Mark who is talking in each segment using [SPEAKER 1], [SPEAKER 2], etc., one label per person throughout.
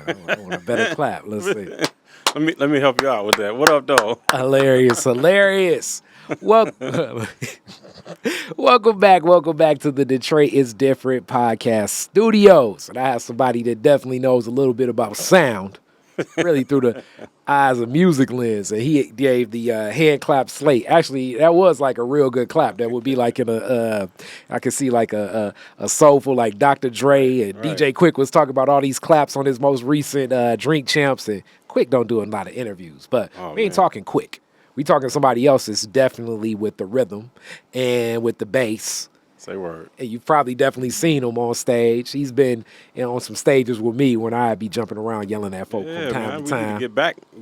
[SPEAKER 1] I want a better clap. Let's see.
[SPEAKER 2] Let me help you out with that. What up, though?
[SPEAKER 1] Hilarious. Well, welcome back to the Detroit is Different podcast studios. And I have somebody that definitely knows a little bit about sound, really through the eyes of music lens. And he gave the hand clap slate. Actually, that was like a real good clap. That would be like in I could see like a soulful like Dr. Dre and DJ Quick was talking about all these claps on his most recent Drink Champs. And Quick don't do a lot of interviews, but we ain't talking Quick. We talking somebody else that's definitely with the rhythm and with the bass.
[SPEAKER 2] Say word.
[SPEAKER 1] And you've probably definitely seen him on stage. He's been on some stages with me when I be jumping around yelling at folk from time to time.
[SPEAKER 2] We need to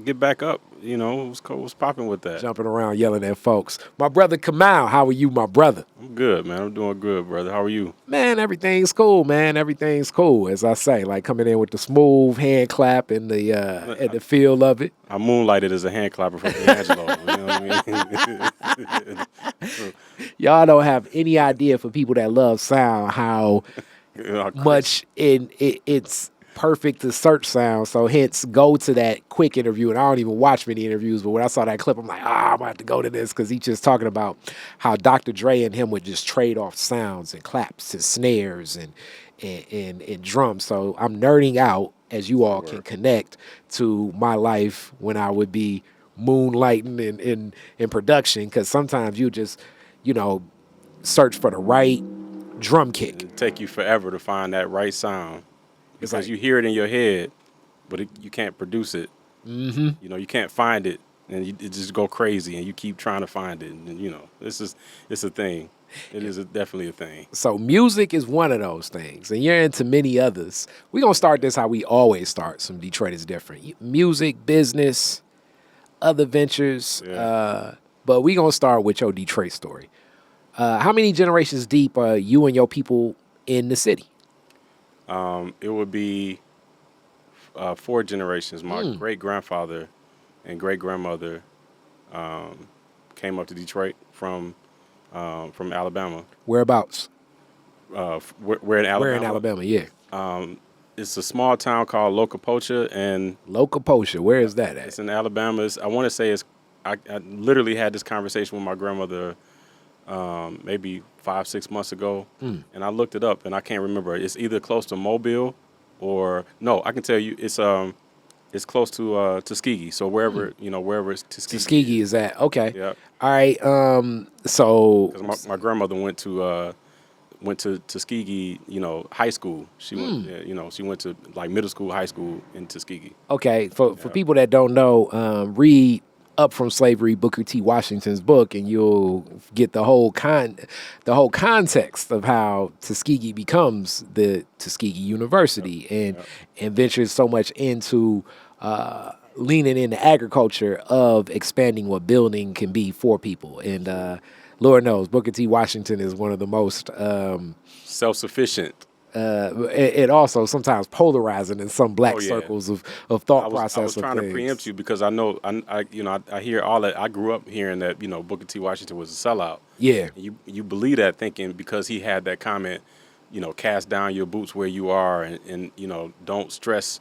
[SPEAKER 2] get back up. You know, what's popping with that?
[SPEAKER 1] Jumping around yelling at folks. My brother Kamau, how are you, my brother?
[SPEAKER 2] I'm good, man. I'm doing good, brother. How are you?
[SPEAKER 1] Man, everything's cool, man. Everything's cool, as I say. Like coming in with the smooth hand clap and the feel of it.
[SPEAKER 2] I moonlighted as a hand clapper for D'Angelo. You know what I mean?
[SPEAKER 1] Y'all don't have any idea, for people that love sound, how much it's perfect to search sound. So hence go to that Quick interview. And I don't even watch many interviews, but when I saw that clip, I'm like, I'm gonna have to go to this, because he's just talking about how Dr. Dre and him would just trade off sounds and claps and snares and drums. So I'm nerding out, as you all can connect to my life when I would be moonlighting in production, because sometimes you just, search for the right drum kick.
[SPEAKER 2] It'll take you forever to find that right sound, because you hear it in your head, but you can't produce it. Mm-hmm. You can't find it, and it just go crazy, and you keep trying to find it. And it's a thing. It is definitely a thing.
[SPEAKER 1] So music is one of those things, and you're into many others. We're going to start this how we always start. Some Detroit is Different. Music, business, other ventures. Yeah. But we're going to start with your Detroit story. How many generations deep are you and your people in the city?
[SPEAKER 2] It would be 4 generations. My great-grandfather and great-grandmother came up to Detroit from Alabama.
[SPEAKER 1] Whereabouts?
[SPEAKER 2] We're in Alabama.
[SPEAKER 1] We're in Alabama, yeah.
[SPEAKER 2] It's a small town called Locopocha.
[SPEAKER 1] Locopocha, where is that at?
[SPEAKER 2] It's in Alabama. I want to say I literally had this conversation with my grandmother maybe 5-6 months ago, and I looked it up, and I can't remember. It's either close to Mobile or no. I can tell you it's close to Tuskegee. So wherever it's Tuskegee.
[SPEAKER 1] Tuskegee is at. Okay.
[SPEAKER 2] Yeah.
[SPEAKER 1] All right. So
[SPEAKER 2] 'cause my grandmother went to Tuskegee, high school. She went, she went to like middle school, high school in Tuskegee.
[SPEAKER 1] Okay. For people that don't know, read Up From Slavery, Booker T. Washington's book, and you'll get the whole context of how Tuskegee becomes the Tuskegee University and ventures so much into leaning into agriculture of expanding what building can be for people. And Lord knows, Booker T. Washington is one of the most
[SPEAKER 2] self-sufficient.
[SPEAKER 1] It also sometimes polarizing in some black circles of thought process. I was
[SPEAKER 2] trying to preempt you, because I know I hear all that. I grew up hearing that Booker T. Washington was a sellout. Yeah, and you believe that, thinking because he had that comment, cast down your boots where you are, and don't stress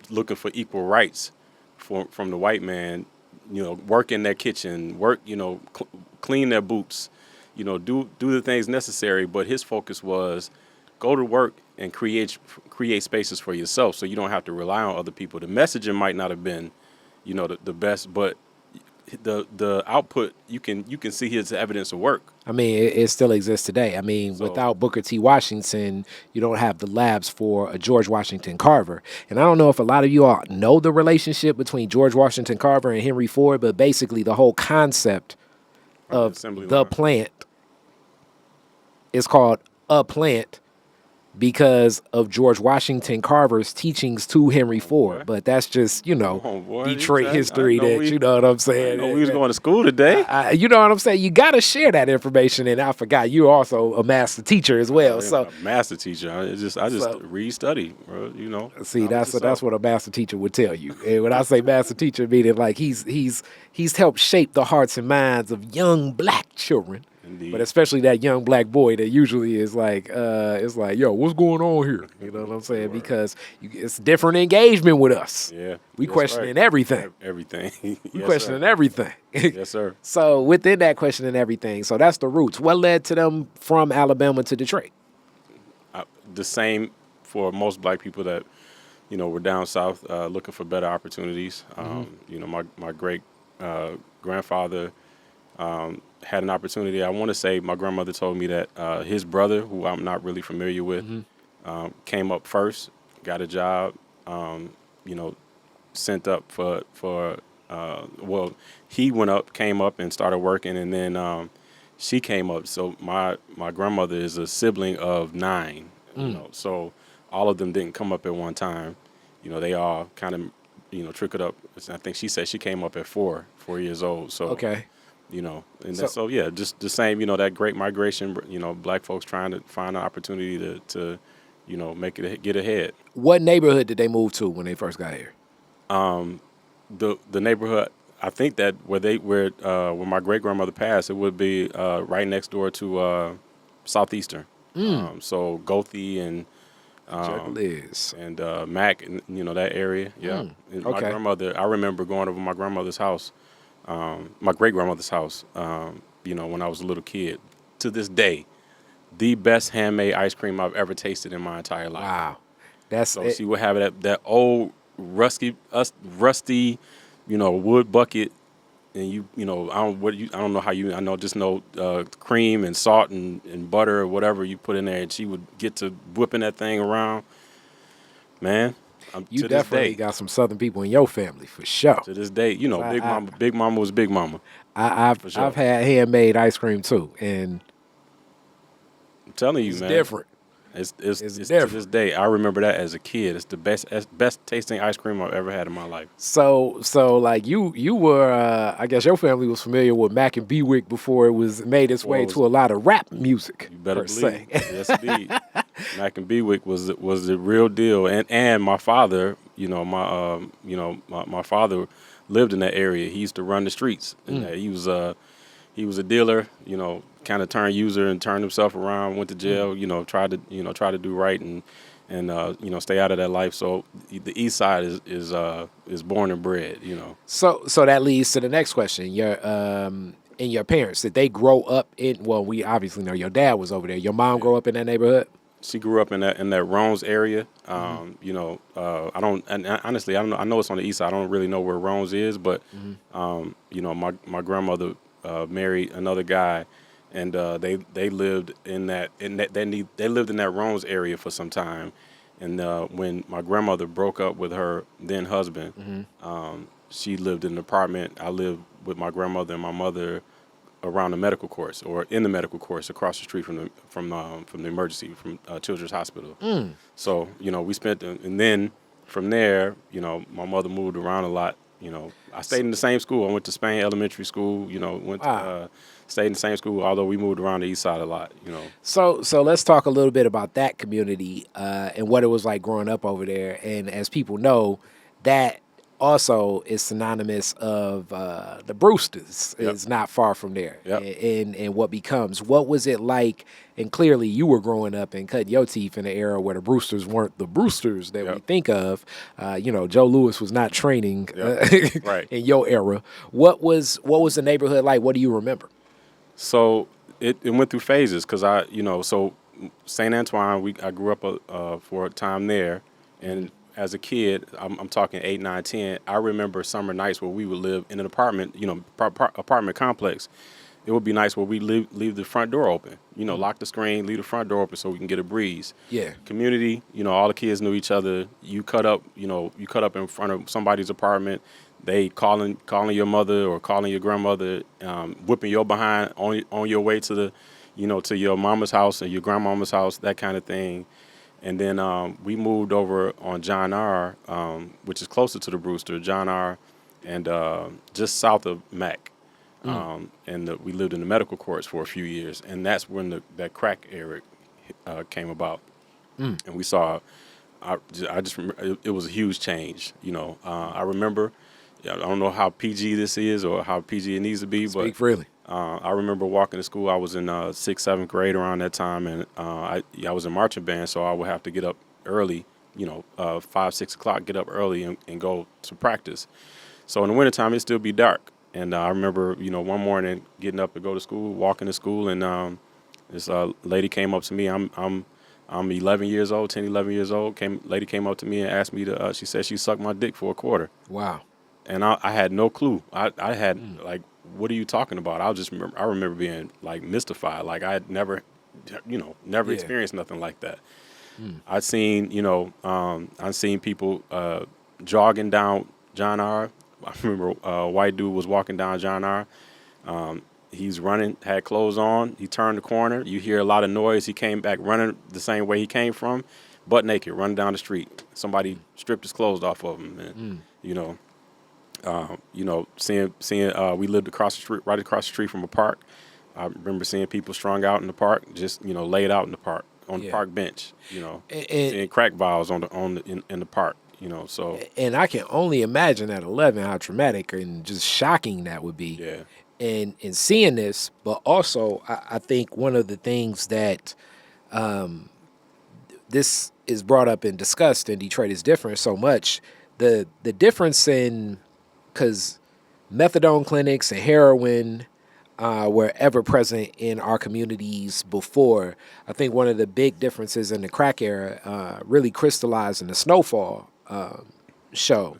[SPEAKER 2] looking for equal rights from the white man. Work in their kitchen, work clean their boots, do the things necessary. But his focus was, go to work and create spaces for yourself, so you don't have to rely on other people. The messaging might not have been, the best, but the output, you can see his evidence of work.
[SPEAKER 1] I mean, it still exists today. I mean, without Booker T. Washington, you don't have the labs for a George Washington Carver. And I don't know if a lot of you all know the relationship between George Washington Carver and Henry Ford, but basically the whole concept of the plant is called a plant because of George Washington Carver's teachings to Henry Ford. But that's just, Detroit history you know what I'm saying?
[SPEAKER 2] We was going to school today.
[SPEAKER 1] You know what I'm saying? You got to share that information. And I forgot, you're also a master teacher as well. So
[SPEAKER 2] a master teacher. I just read, study, bro,
[SPEAKER 1] See, that's what a master teacher would tell you. And when I say master teacher, meaning like he's helped shape the hearts and minds of young black children. But especially that young black boy that usually is like, it's like, yo, what's going on here? You know what I'm saying? Because it's different engagement with us.
[SPEAKER 2] Yeah.
[SPEAKER 1] We questioning everything.
[SPEAKER 2] Everything.
[SPEAKER 1] We questioning everything.
[SPEAKER 2] Yes, sir.
[SPEAKER 1] So within that questioning everything, so that's the roots. What led to them from Alabama to Detroit?
[SPEAKER 2] The same for most black people that, were down south looking for better opportunities. My great grandfather had an opportunity. I want to say my grandmother told me that his brother, who I'm not really familiar with, came up first, got a job, sent up for he came up and started working, and then she came up. So my grandmother is a sibling of 9, so all of them didn't come up at one time. They all kind of, trickled up. I think she said she came up at 4 years old. So
[SPEAKER 1] okay.
[SPEAKER 2] Just the same, that great migration, black folks trying to find an opportunity to get ahead.
[SPEAKER 1] What neighborhood did they move to when they first got here?
[SPEAKER 2] The neighborhood, I think that where my great grandmother passed, it would be right next door to Southeastern. So Gothie and Mac, and that area. Yeah. And my grandmother, I remember going over my grandmother's house. My great-grandmother's house, when I was a little kid. To this day, the best handmade ice cream I've ever tasted in my entire life.
[SPEAKER 1] Wow.
[SPEAKER 2] She would have that old rusty, wood bucket, and I don't know how I just know cream and salt and butter or whatever you put in there, and she would get to whipping that thing around. Man.
[SPEAKER 1] You definitely got some Southern people in your family for sure.
[SPEAKER 2] To this day, Big Mama was Big Mama.
[SPEAKER 1] I've had handmade ice cream too, and
[SPEAKER 2] I'm telling you,
[SPEAKER 1] it's
[SPEAKER 2] man,
[SPEAKER 1] different.
[SPEAKER 2] It's different. To this day, I remember that as a kid. It's the best tasting ice cream I've ever had in my life.
[SPEAKER 1] So like you were, I guess your family was familiar with Mac and Bewick before it was made its way to a lot of rap music.
[SPEAKER 2] You better believe. Yes, indeed. Mac and Bewick was the real deal, and my father, my father lived in that area. He used to run the streets. And he was a dealer, kind of turned user and turned himself around. Went to jail, tried to do right and stay out of that life. So the East Side is born and bred.
[SPEAKER 1] So that leads to the next question. And your parents, did they grow up in? Well, we obviously know your dad was over there. Your mom grow up in that neighborhood?
[SPEAKER 2] She grew up in that Rones area. I don't, and honestly, I don't know. I know it's on the east side. I don't really know where Rones is, but my grandmother married another guy, and they lived in that they lived in that Rones area for some time. And when my grandmother broke up with her then husband, she lived in an apartment. I lived with my grandmother and my mother around the medical course, or in the medical course across the street from the emergency, from Children's Hospital. So we spent, and then from there, my mother moved around a lot. I stayed in the same school. I went to Spain Elementary School. Stayed in the same school, although we moved around the east side a lot.
[SPEAKER 1] So let's talk a little bit about that community and what it was like growing up over there. And as people know, that also is synonymous of the Brewsters.
[SPEAKER 2] Yep.
[SPEAKER 1] Is not far from there.
[SPEAKER 2] Yep.
[SPEAKER 1] And what was it like? And clearly you were growing up and cutting your teeth in an era where the Brewsters weren't the Brewsters that we think of. Joe Louis was not training
[SPEAKER 2] right.
[SPEAKER 1] in your era. What was the neighborhood like? What do you remember?
[SPEAKER 2] So it went through phases, because so St. Antoine, I grew up for a time there, and as a kid, I'm talking 8, 9, 10, I remember summer nights where we would live in an apartment, apartment complex. It would be nice where we leave the front door open, lock the screen, leave the front door open so we can get a breeze.
[SPEAKER 1] Yeah.
[SPEAKER 2] Community, all the kids knew each other. You cut up in front of somebody's apartment. They calling your mother or calling your grandmother, whipping your behind on your way to the, to your mama's house or your grandmama's house, that kind of thing. And then we moved over on John R., which is closer to the Brewster, John R., and just south of Mac. And we lived in the medical courts for a few years. And that's when that crack era came about. And we saw, I just remember, it was a huge change. I remember, I don't know how PG this is or how PG it needs to be.
[SPEAKER 1] Speak freely.
[SPEAKER 2] I remember walking to school. I was in 6th, 7th grade around that time, and I was in marching band, so I would have to get up early, 5, 6 o'clock, get up early and go to practice. So in the wintertime, it'd still be dark. And I remember, one morning getting up to go to school, walking to school, and this lady came up to me. I'm 11 years old, 10, 11 years old. Lady came up to me and asked me to. She said she sucked my dick for a quarter.
[SPEAKER 1] Wow.
[SPEAKER 2] And I had no clue. I had like, what are you talking about? I remember being like mystified. Like I had never experienced nothing like that. I seen people jogging down John R. I remember a white dude was walking down John R. He's running, had clothes on. He turned the corner. You hear a lot of noise. He came back running the same way he came from, butt naked, running down the street. Somebody stripped his clothes off of him. And, seeing we lived right across the street from a park. I remember seeing people strung out in the park, just laid out in the park on the park bench. Seeing crack vials in the park. So.
[SPEAKER 1] And I can only imagine at 11 how traumatic and just shocking that would be.
[SPEAKER 2] Yeah.
[SPEAKER 1] And seeing this, but also I think one of the things that this is brought up and discussed in Detroit is different so much. The difference in, because methadone clinics and heroin were ever present in our communities before. I think one of the big differences in the crack era really crystallized in the Snowfall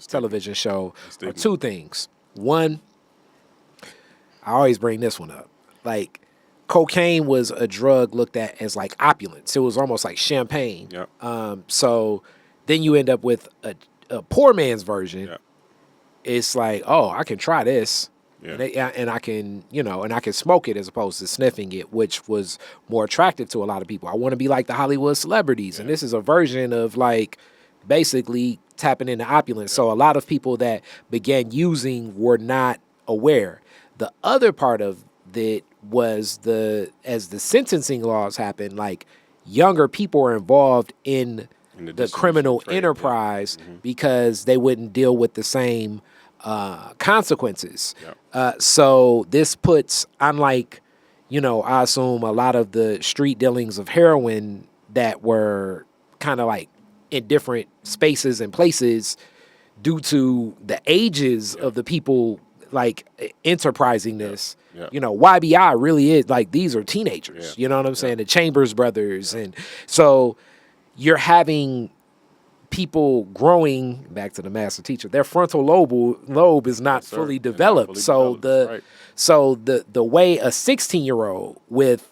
[SPEAKER 1] television show are two things. One, I always bring this one up. Like, cocaine was a drug looked at as like opulence. It was almost like champagne.
[SPEAKER 2] Yep.
[SPEAKER 1] So then you end up with a poor man's version.
[SPEAKER 2] Yep.
[SPEAKER 1] It's like, oh, I can try this. Yeah. And I can, and I can smoke it as opposed to sniffing it, which was more attractive to a lot of people. I want to be like the Hollywood celebrities. Yeah. And this is a version of like basically tapping into opulence. Yeah. So a lot of people that began using were not aware. The other part of that was as the sentencing laws happened, like younger people were involved in the criminal enterprise because they wouldn't deal with the same consequences. Yep. So this puts, unlike, I assume a lot of the street dealings of heroin that were kind of like in different spaces and places due to the ages of the people like enterprising this. Yep. YBI really is like, these are teenagers. Yeah. You know what I'm saying? The Chambers brothers. And so you're having people growing, back to the master teacher, their frontal lobe is not fully developed. The way a 16-year-old with,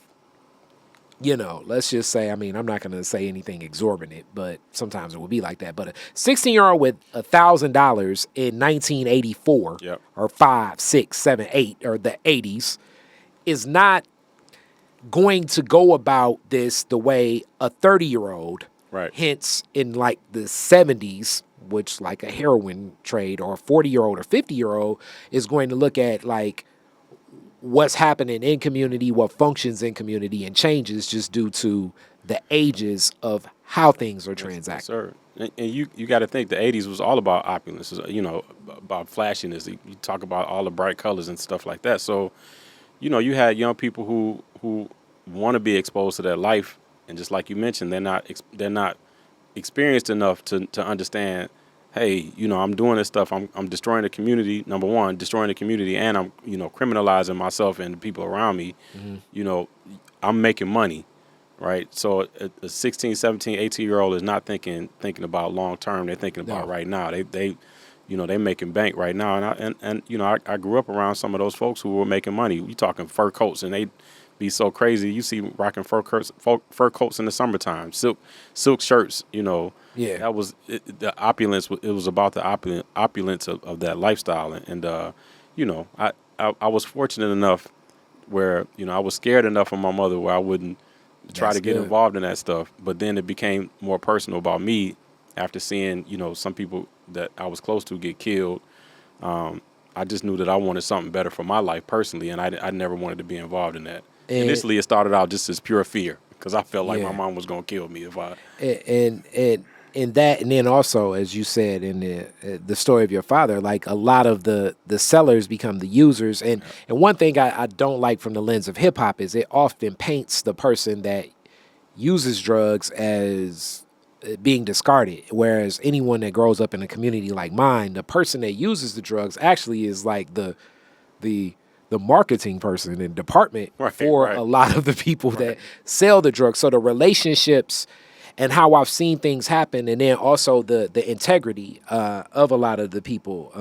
[SPEAKER 1] let's just say, I'm not going to say anything exorbitant, but sometimes it would be like that. But a 16-year-old with $1,000 in 1984 or 5, 6, 7, 8 or the 80s is not going to go about this the way a 30-year-old, hence in like the 70s, which like a heroin trade, or a 40-year-old or 50-year-old is going to look at like what's happening in community, what functions in community, and changes just due to the ages of how things are transacted.
[SPEAKER 2] Sir. And you got to think the 80s was all about opulence, about flashiness. You talk about all the bright colors and stuff like that. So, you had young people who want to be exposed to that life, and just like you mentioned, they're not experienced enough to understand, hey, I'm doing this stuff. I'm destroying the community. Number one, destroying the community, and I'm, criminalizing myself and the people around me. Mm-hmm. I'm making money, right? So a 16, 17, 18-year-old is not thinking about long term. They're thinking about right now. They making bank right now. And I grew up around some of those folks who were making money. You talking fur coats, and they be so crazy. You see rocking fur coats in the summertime, silk shirts. Yeah, that was the opulence. It was about the opulence of that lifestyle, and I was fortunate enough where I was scared enough of my mother where I wouldn't try to get involved in that stuff. But then it became more personal about me after seeing some people that I was close to get killed. I just knew that I wanted something better for my life personally, and I never wanted to be involved in that. Initially, it started out just as pure fear because I felt like my mom was gonna kill me if I.
[SPEAKER 1] And and then also, as you said in the story of your father, like a lot of the sellers become the users, and one thing I don't like from the lens of hip hop is it often paints the person that uses drugs as being discarded, whereas anyone that grows up in a community like mine, the person that uses the drugs actually is like the marketing person and department for a lot of the people that sell the drugs. So the relationships and how I've seen things happen, and then also the integrity of a lot of the people.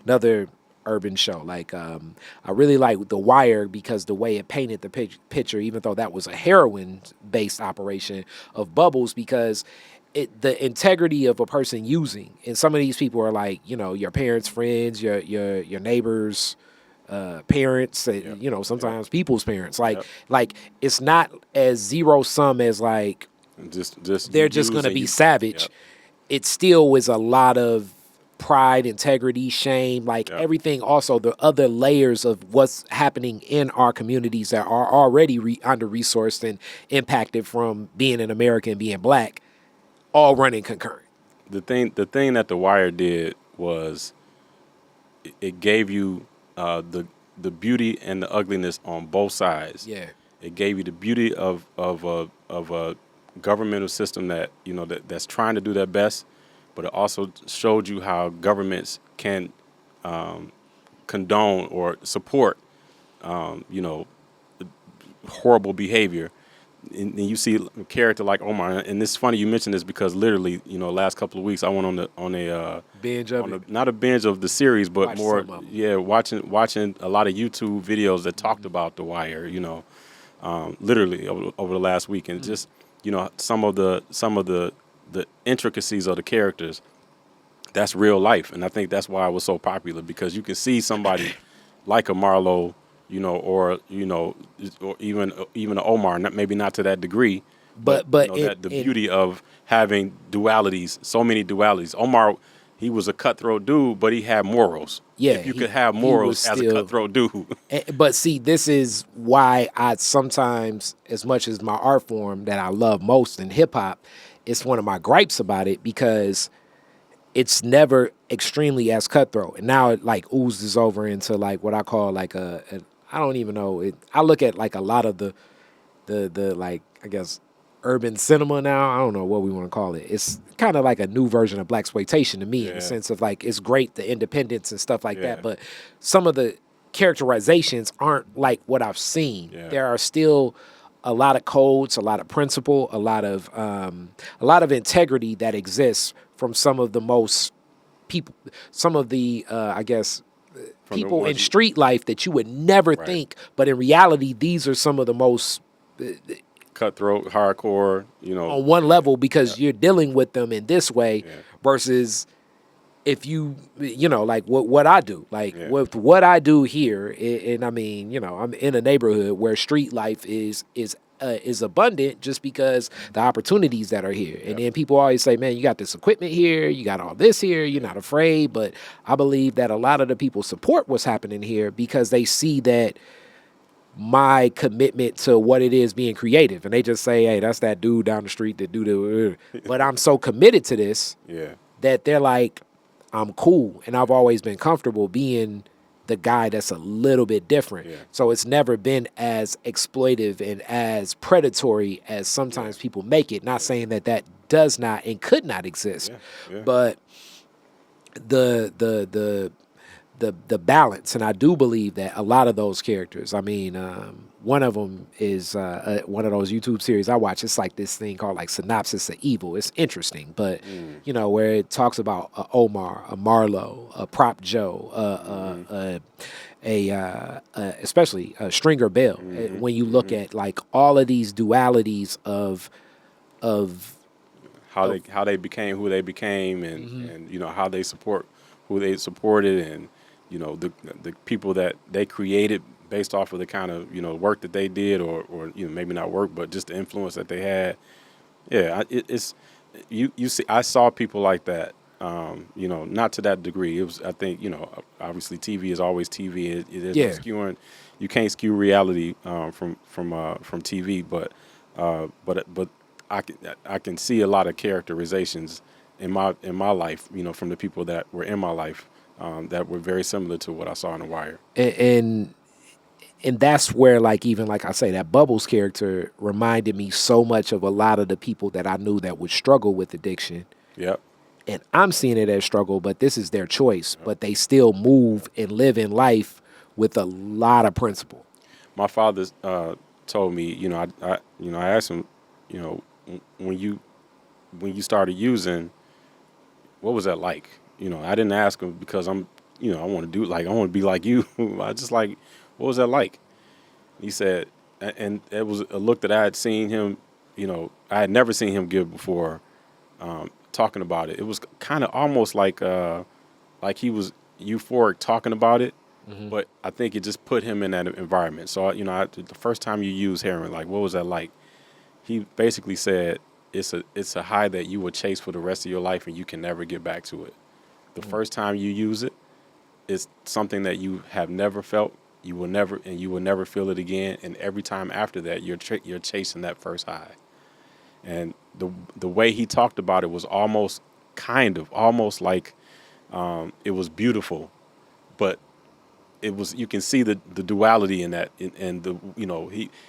[SPEAKER 1] Another urban show, like I really like The Wire because the way it painted the picture, even though that was a heroin-based operation of Bubbles, because the integrity of a person using, and some of these people are like, your parents' friends, your neighbors' parents, sometimes people's parents. Like it's not as zero sum as like
[SPEAKER 2] just
[SPEAKER 1] they're just gonna be savage. It still was a lot of pride, integrity, shame, like everything. Also, the other layers of what's happening in our communities that are already under-resourced and impacted from being an American and being black, all running concurrent.
[SPEAKER 2] The thing that The Wire did was it gave you the beauty and the ugliness on both sides.
[SPEAKER 1] Yeah,
[SPEAKER 2] it gave you the beauty of a governmental system that that's trying to do their best, but it also showed you how governments can condone or support horrible behavior. And you see a character like Omar, and it's funny you mentioned this because literally, last couple of weeks I went on a
[SPEAKER 1] binge of it.
[SPEAKER 2] Not a binge of the series, but more watching a lot of YouTube videos that talked about The Wire, literally over the last week, and just some of the intricacies of the characters. That's real life, and I think that's why it was so popular, because you can see somebody like a Marlo, or even an Omar, maybe not to that degree, but the beauty of having dualities, so many dualities. Omar, he was a cutthroat dude, but he had morals.
[SPEAKER 1] Yeah,
[SPEAKER 2] if you could have morals as a cutthroat dude.
[SPEAKER 1] But see, this is why I sometimes, as much as my art form that I love most in hip hop, it's one of my gripes about it, because it's never extremely as cutthroat. And now it like oozes over into like what I call like I don't even know. I look at like a lot of the like, I guess, urban cinema now. I don't know what we want to call it. It's kind of like a new version of blaxploitation to me, in the sense of like, it's great, the independence and stuff like that, but some of the characterizations aren't like what I've seen. There are still a lot of codes, a lot of principle, a lot of integrity that exists from some of the most people, some of the I guess people in street life that you would never think, but in reality, these are some of the most
[SPEAKER 2] cutthroat, hardcore,
[SPEAKER 1] on one level, because you're dealing with them in this way versus if like what I do, like with what I do here, and I mean, I'm in a neighborhood where street life is abundant, just because the opportunities that are here. And then people always say, man, you got this equipment here, you got all this here, you're not afraid. But I believe that a lot of the people support what's happening here because they see that my commitment to what it is being creative, and they just say, hey, that's that dude down the street that do the but I'm so committed to this that they're like, I'm cool, and I've always been comfortable being the guy that's a little bit different. So it's never been as exploitive and as predatory as sometimes people make it. Not saying that does not and could not exist, but the balance, and I do believe that a lot of those characters, I mean, one of them is one of those YouTube series I watch. It's like this thing called like Synopsis of Evil. It's interesting, but where it talks about Omar, a Marlo, a Prop Joe, especially Stringer Bell. When you look at like all of these dualities of
[SPEAKER 2] how they became who they became, and how they support who they supported, and the people that they created based off of the kind of work that they did, or maybe not work, but just the influence that they had. It's you see, I saw people like that, not to that degree. It was, I think, obviously TV is always TV. It is no skewing. You can't skew reality from TV, but I can see a lot of characterizations in my life, from the people that were in my life, that were very similar to what I saw on The Wire.
[SPEAKER 1] And that's where, like, even like I say, that Bubbles character reminded me so much of a lot of the people that I knew that would struggle with addiction.
[SPEAKER 2] Yep.
[SPEAKER 1] And I'm seeing it as struggle, but this is their choice. Yep. But they still move and live in life with a lot of principle.
[SPEAKER 2] My father told me, I asked him, when you started using, what was that like? I didn't ask him because I want to be like you. I just like, what was that like? He said, and it was a look that I had seen him, I had never seen him give before, talking about it. It was kind of almost like he was euphoric talking about it, mm-hmm. But I think it just put him in that environment. So, the first time you use heroin, like, what was that like? He basically said, it's a high that you will chase for the rest of your life and you can never get back to it. The mm-hmm. first time you use it, it's something that you have never felt. You will never feel it again. And every time after that, you're chasing that first high. And the way he talked about it was almost like it was beautiful, but it was, you can see the duality in that, and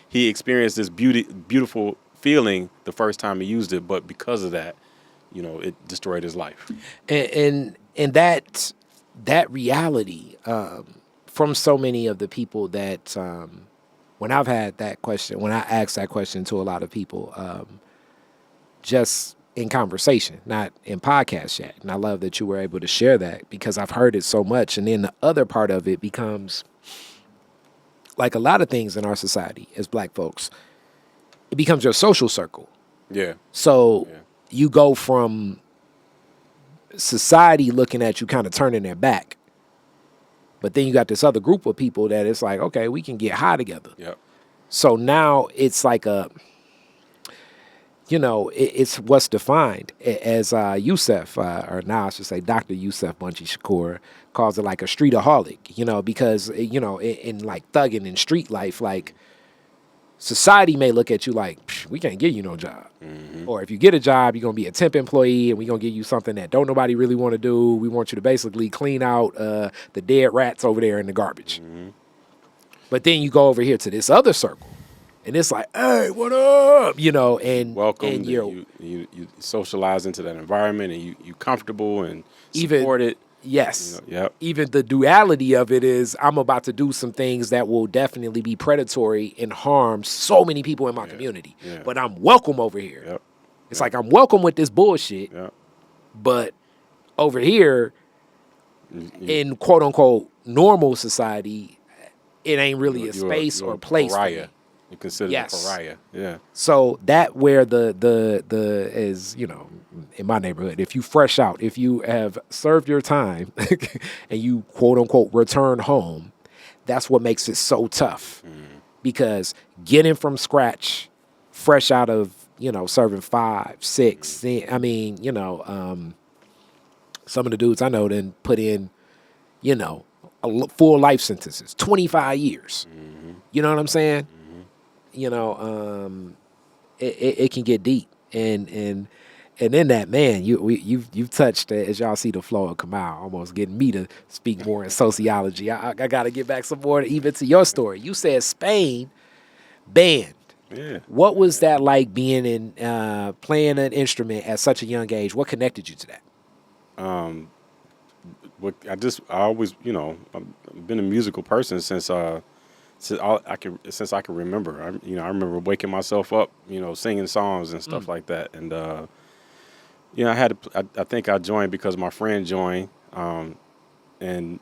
[SPEAKER 2] he experienced this beautiful feeling the first time he used it, but because of that, it destroyed his life.
[SPEAKER 1] And that reality, from so many of the people that, when I've had that question, when I asked that question to a lot of people, just in conversation, not in podcast chat. And I love that you were able to share that because I've heard it so much. And then the other part of it becomes, like a lot of things in our society as Black folks, it becomes your social circle.
[SPEAKER 2] Yeah.
[SPEAKER 1] So you go from society looking at you kind of turning their back. But then you got this other group of people that it's like, okay, we can get high together.
[SPEAKER 2] Yep.
[SPEAKER 1] So now it's like it's what's defined as Yusef, or now I should say Dr. Yusef Bunchy Shakur, calls it like a streetaholic, because, in like thugging and street life, like society may look at you like, we can't give you no job. Mm-hmm. Or if you get a job, you're going to be a temp employee and we're going to give you something that don't nobody really want to do. We want you to basically clean out the dead rats over there in the garbage. Mm-hmm. But then you go over here to this other circle. And it's like, hey, what up? And
[SPEAKER 2] welcome.
[SPEAKER 1] And
[SPEAKER 2] you socialize into that environment, and you comfortable and support it.
[SPEAKER 1] Yes. Even the duality of it is, I'm about to do some things that will definitely be predatory and harm so many people in my community. Yeah. But I'm welcome over here. Yep. It's like I'm welcome with this bullshit. Yep. But over here, in quote unquote normal society, it ain't really a space or place for me.
[SPEAKER 2] You consider a pariah, yeah.
[SPEAKER 1] So that where the is, in my neighborhood, if you fresh out, if you have served your time and you quote unquote return home, that's what makes it so tough. Because getting from scratch, fresh out of, serving 5, 6, some of the dudes I know then put in, full life sentences, 25 years. Mm-hmm. You know what I'm saying? It can get deep, and in that, man, you've touched, as y'all see the flow of Kamau, almost getting me to speak more in sociology. I got to get back some more even to your story. You said Spain band.
[SPEAKER 2] Yeah.
[SPEAKER 1] What was that like being in playing an instrument at such a young age? What connected you to that?
[SPEAKER 2] I always, I've been a musical person since I can remember. I remember waking myself up, singing songs and stuff like that. And I think I joined because my friend joined, and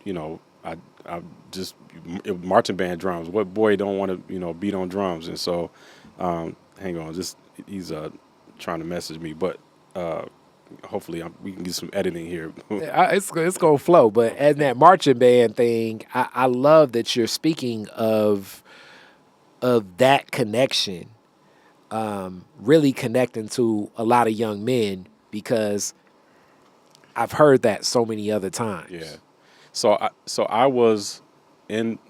[SPEAKER 2] marching band drums. What boy don't want to beat on drums? And so, hang on, he's trying to message me, but hopefully we can get some editing here.
[SPEAKER 1] It's gonna flow. But as that marching band thing, I love that you're speaking of that connection, really connecting to a lot of young men, because I've heard that so many other times.
[SPEAKER 2] Yeah. So I was in.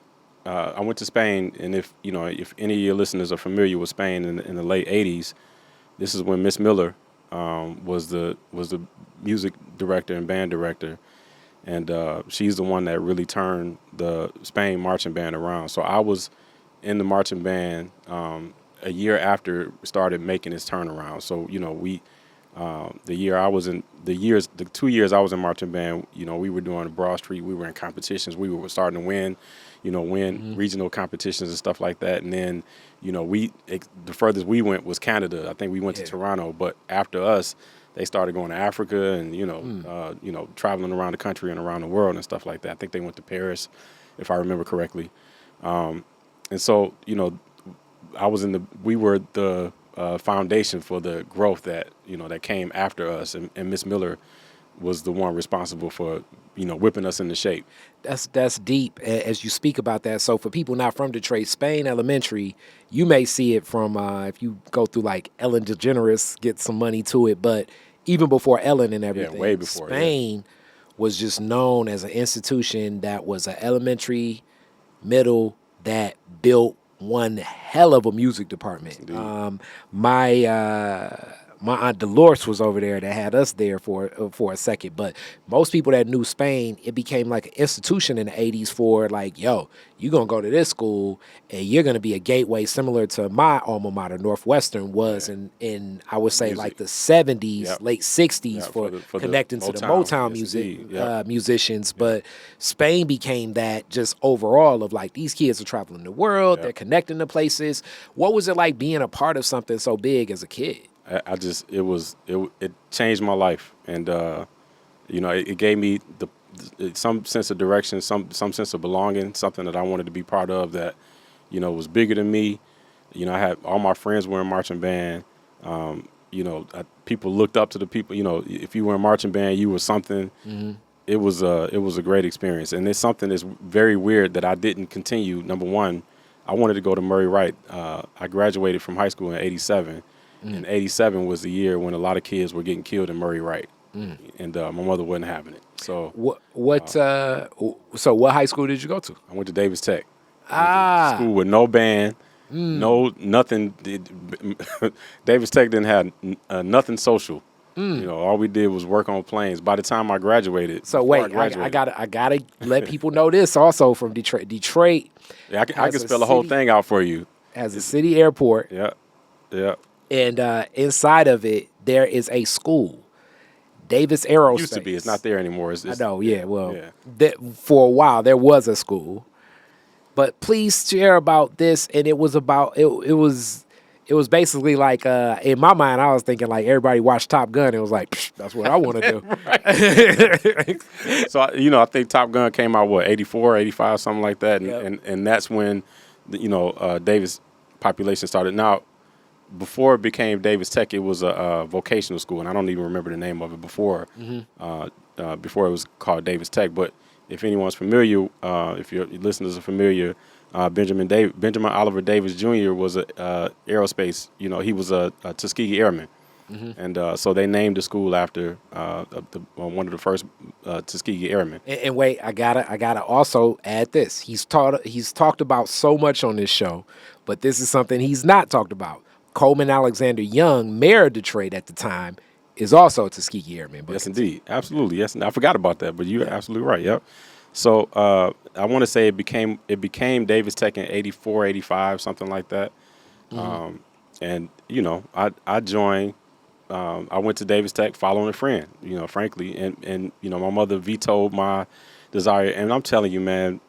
[SPEAKER 2] I went to Spain, and if any of your listeners are familiar with Spain in the late '80s, this is when Miss Miller was the music director and band director, and she's the one that really turned the Spain marching band around. So I was in the marching band a year after it started making its turnaround. So the 2 years I was in marching band, we were doing Broad Street, we were in competitions, we were starting to win regional competitions and stuff like that. And then, the furthest we went was Canada. I think we went to Toronto, but after us, they started going to Africa and, traveling around the country and around the world and stuff like that. I think they went to Paris, if I remember correctly. And so, we were the foundation for the growth that came after us, and Miss Miller was the one responsible for whipping us into shape.
[SPEAKER 1] That's deep as you speak about that. So for people not from Detroit, Spain Elementary, you may see it from if you go through like Ellen DeGeneres, get some money to it, but even before Ellen and everything,
[SPEAKER 2] way before,
[SPEAKER 1] Spain was just known as an institution that was an elementary, middle that built one hell of a music department. My aunt Dolores was over there that had us there for a second. But most people that knew Spain, it became like an institution in the 80s for like, yo, you're going to go to this school and you're going to be a gateway similar to my alma mater, Northwestern, was in I would say like the 70s, late 60s for connecting to the Motown music musicians. But Spain became that just overall of like these kids are traveling the world, they're connecting to places. What was it like being a part of something so big as a kid?
[SPEAKER 2] It changed my life, and it gave me some sense of direction, some sense of belonging, something that I wanted to be part of that was bigger than me. I had all my friends were in marching band. People looked up to the people. If you were in marching band, you were something. Mm-hmm. It was a great experience, and it's something that's very weird that I didn't continue. Number one, I wanted to go to Murray Wright. I graduated from high school in '87. And '87 was the year when a lot of kids were getting killed in Murray Wright, and my mother wasn't having it. So
[SPEAKER 1] So what high school did you go to?
[SPEAKER 2] I went to Davis Tech. School with no band, no nothing. Davis Tech didn't have nothing social. All we did was work on planes. By the time I graduated,
[SPEAKER 1] so wait, I gotta let people know this also from Detroit. Detroit,
[SPEAKER 2] I can spell the whole thing out for you.
[SPEAKER 1] Has a city airport.
[SPEAKER 2] Yeah.
[SPEAKER 1] And inside of it, there is a school, Davis Aerospace.
[SPEAKER 2] It used to be. It's not there anymore.
[SPEAKER 1] I know. Yeah. Well, for a while there was a school, but please share about this. And it was about it was basically like in my mind I was thinking like everybody watched Top Gun. It was like that's what I want to
[SPEAKER 2] do. So I think Top Gun came out 84, 85, something like that, and that's when Davis population started. Now, before it became Davis Tech, it was a vocational school, and I don't even remember the name of it before. Before it was called Davis Tech. But if anyone's familiar, if your listeners are familiar, Benjamin Oliver Davis Jr. was a aerospace. He was a Tuskegee Airman, and so they named the school after one of the first Tuskegee Airmen.
[SPEAKER 1] And wait, I gotta also add this. He's talked about so much on this show, but this is something he's not talked about. Coleman Alexander Young, mayor of Detroit at the time, is also a Tuskegee Airman.
[SPEAKER 2] Yes, indeed. Absolutely. Yes. I forgot about that, but you're absolutely right. Yep. So I want to say it became Davis Tech in 84, 85, something like that. And, I joined. I went to Davis Tech following a friend, frankly. And my mother vetoed my desire. And I'm telling you, man,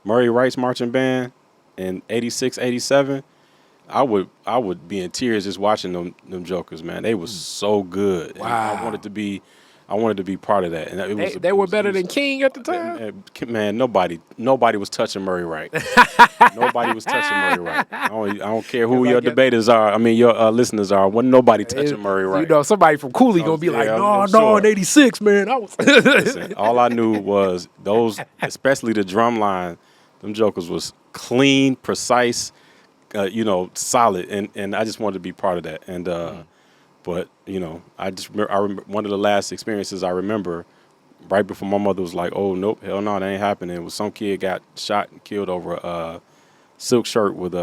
[SPEAKER 2] Murray Wright's marching band in 86, 87, I would be in tears just watching them jokers, man. They was so good.
[SPEAKER 1] Wow.
[SPEAKER 2] And I wanted to be part of that. And
[SPEAKER 1] they were better than King at the time.
[SPEAKER 2] Man, nobody was touching Murray Wright. Nobody was touching Murray Wright. I don't care who your debaters are. I mean, your listeners are. Wasn't nobody touching Murray Wright.
[SPEAKER 1] Somebody from Cooley gonna be like, no, in '86, man.
[SPEAKER 2] Listen, all I knew was those, especially the Drumline. Them jokers was clean, precise. Solid, and I just wanted to be part of that. And but I remember one of the last experiences I remember, right before my mother was like, "Oh nope, hell no, that ain't happening." It was some kid got shot and killed over a silk shirt with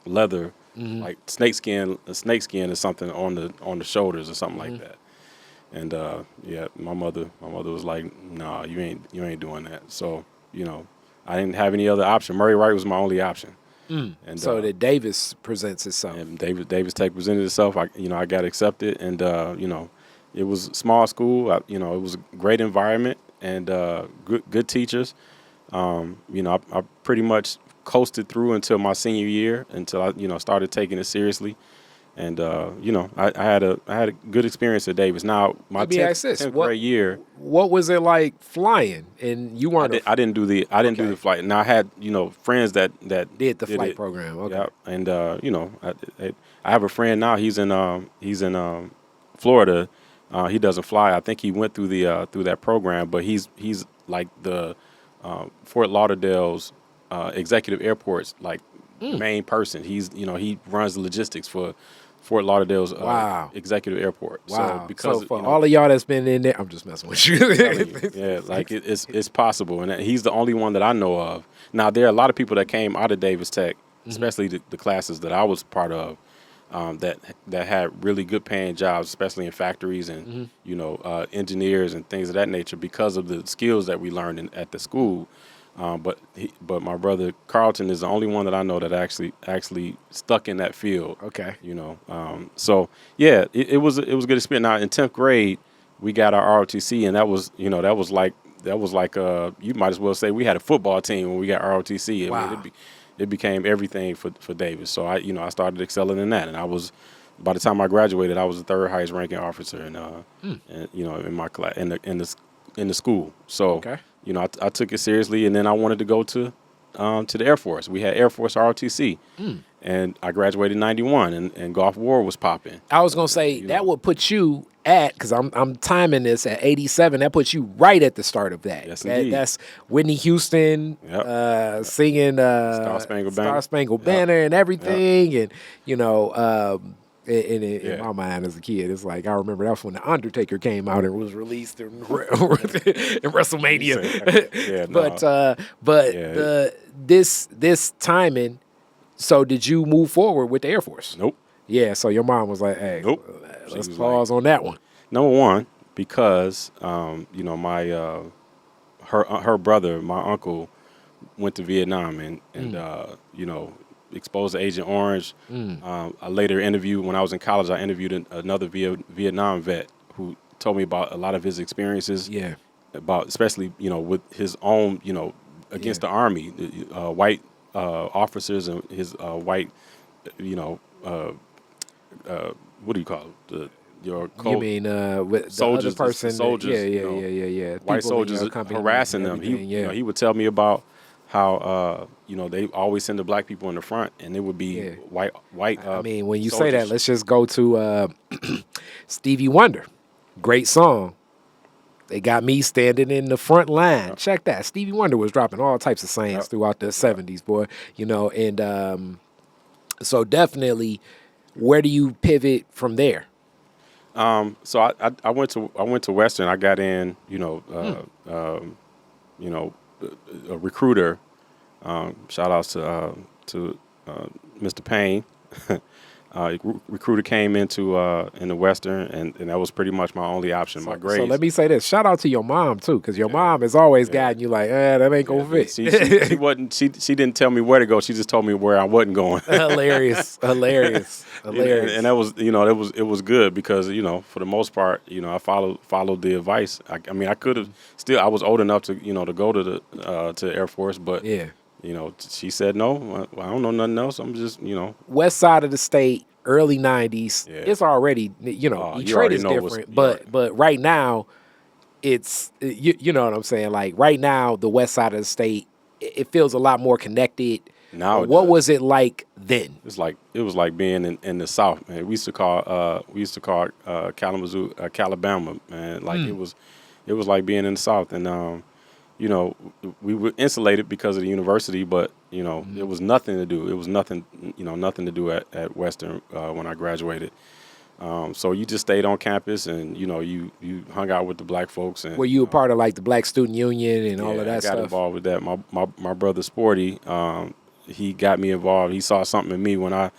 [SPEAKER 2] leather like snakeskin. A snakeskin is something on the shoulders or something like that. And yeah, my mother was like, "Nah, you ain't doing that." So I didn't have any other option. Murray Wright was my only option.
[SPEAKER 1] And so that Davis presents itself.
[SPEAKER 2] And Davis Tech presented itself. I got accepted, and it was a small school. It was a great environment and good teachers. I pretty much coasted through until my senior year, until I started taking it seriously. And I had a good experience at Davis. Now my 10th grade year.
[SPEAKER 1] What was it like flying? And you weren't.
[SPEAKER 2] I didn't do the flight. Now I had friends that
[SPEAKER 1] did the flight program. Okay.
[SPEAKER 2] Yep. And I have a friend now. He's in Florida. He doesn't fly. I think he went through that program, but he's like the Fort Lauderdale's executive airport's like main person. He runs the logistics for Fort Lauderdale's executive airport.
[SPEAKER 1] Wow.
[SPEAKER 2] So because
[SPEAKER 1] for all of y'all that's been in there, I'm just messing with you.
[SPEAKER 2] Yeah, like it's possible, and he's the only one that I know of. Now there are a lot of people that came out of Davis Tech, especially the classes that I was part of, that had really good paying jobs, especially in factories and engineers and things of that nature, because of the skills that we learned at the school. But my brother Carlton is the only one that I know that actually stuck in that field.
[SPEAKER 1] Okay.
[SPEAKER 2] So yeah, it was a good experience. Now in 10th grade, we got our ROTC, and that was like you might as well say we had a football team when we got ROTC.
[SPEAKER 1] Wow.
[SPEAKER 2] I mean, it became everything for Davis. So I started excelling in that, and by the time I graduated, I was the third highest ranking officer in my class in the school. So.
[SPEAKER 1] Okay.
[SPEAKER 2] I took it seriously, and then I wanted to go to the Air Force. We had Air Force ROTC, and I graduated in '91, and Gulf War was popping.
[SPEAKER 1] I was gonna say that would put you at, because I'm timing this at '87. That puts you right at the start of that.
[SPEAKER 2] Yes, indeed.
[SPEAKER 1] That's Whitney Houston singing Star Spangled Banner and everything, and in my mind as a kid, it's like I remember that's when the Undertaker came out and was released in WrestleMania. This timing. So did you move forward with the Air Force?
[SPEAKER 2] Nope.
[SPEAKER 1] Yeah. So your mom was like, "Hey,
[SPEAKER 2] nope.
[SPEAKER 1] Let's pause on that one."
[SPEAKER 2] Number one, because my her brother, my uncle, went to Vietnam and exposed to Agent Orange. I later interviewed, when I was in college, I interviewed another Vietnam vet who told me about a lot of his experiences.
[SPEAKER 1] Yeah.
[SPEAKER 2] About especially, with his own, against the Army, white officers and his white, what do you call it?
[SPEAKER 1] You mean with
[SPEAKER 2] soldiers,
[SPEAKER 1] the other person?
[SPEAKER 2] Soldiers,
[SPEAKER 1] yeah.
[SPEAKER 2] White soldiers harassing them. He would tell me about how they always send the black people in the front, and it would be white.
[SPEAKER 1] I mean, when you
[SPEAKER 2] soldiers.
[SPEAKER 1] say that, let's just go to Stevie Wonder. Great song. They got me standing in the front line. Check that. Stevie Wonder was dropping all types of sayings throughout the 70s, boy. And so definitely, where do you pivot from there?
[SPEAKER 2] So I went to Western. I got in, a recruiter. Shout outs to Mr. Payne. Recruiter came in the Western, and that was pretty much my only option. My grades.
[SPEAKER 1] So let me say this: shout out to your mom too, because your mom is always guiding you like, that ain't gonna fit.
[SPEAKER 2] She wasn't. She didn't tell me where to go. She just told me where I wasn't going.
[SPEAKER 1] Hilarious.
[SPEAKER 2] And that was, it was good because for the most part, I followed the advice. I mean, I could have still. I was old enough to to go to the Air Force, but she said no. I don't know nothing else. I'm just
[SPEAKER 1] West side of the state, early '90s. Yeah. It's already Detroit is different, but right now, it's you know what I'm saying. Like right now, the West side of the state, it feels a lot more connected.
[SPEAKER 2] Now,
[SPEAKER 1] what was it like then?
[SPEAKER 2] It was like being in the South, man. We used to call Kalamazoo Calabama, man. Like it was like being in the South, and we were insulated because of the university, but it was nothing to do. It was nothing to do at Western when I graduated. So you just stayed on campus, and you hung out with the black folks. And
[SPEAKER 1] were you a part of like the Black Student Union and all of that stuff?
[SPEAKER 2] I got involved with that. My brother Sporty, he got me involved. He saw something in me when I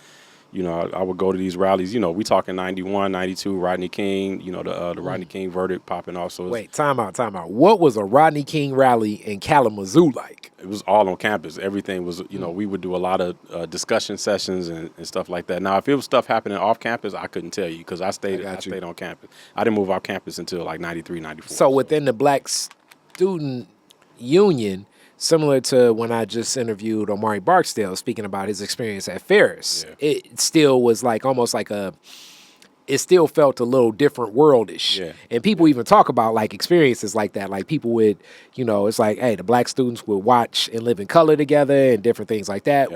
[SPEAKER 2] You know, I would go to these rallies. You know, we talking 91, 92, Rodney King. You know, the Rodney King verdict popping off. So
[SPEAKER 1] wait, time out. What was a Rodney King rally in Kalamazoo like?
[SPEAKER 2] It was all on campus. Everything was, you know, we would do a lot of discussion sessions and stuff like that. Now, if it was stuff happening off campus, I couldn't tell you because I stayed on campus. I didn't move off campus until like 93, 94.
[SPEAKER 1] So within the Black Student Union, similar to when I just interviewed Omari Barksdale speaking about his experience at Ferris, it still was like almost like it still felt a little different worldish.
[SPEAKER 2] Yeah.
[SPEAKER 1] And people even talk about like experiences like that. Like people would, you know, it's like, hey, the Black students would watch and live in color together and different things like that.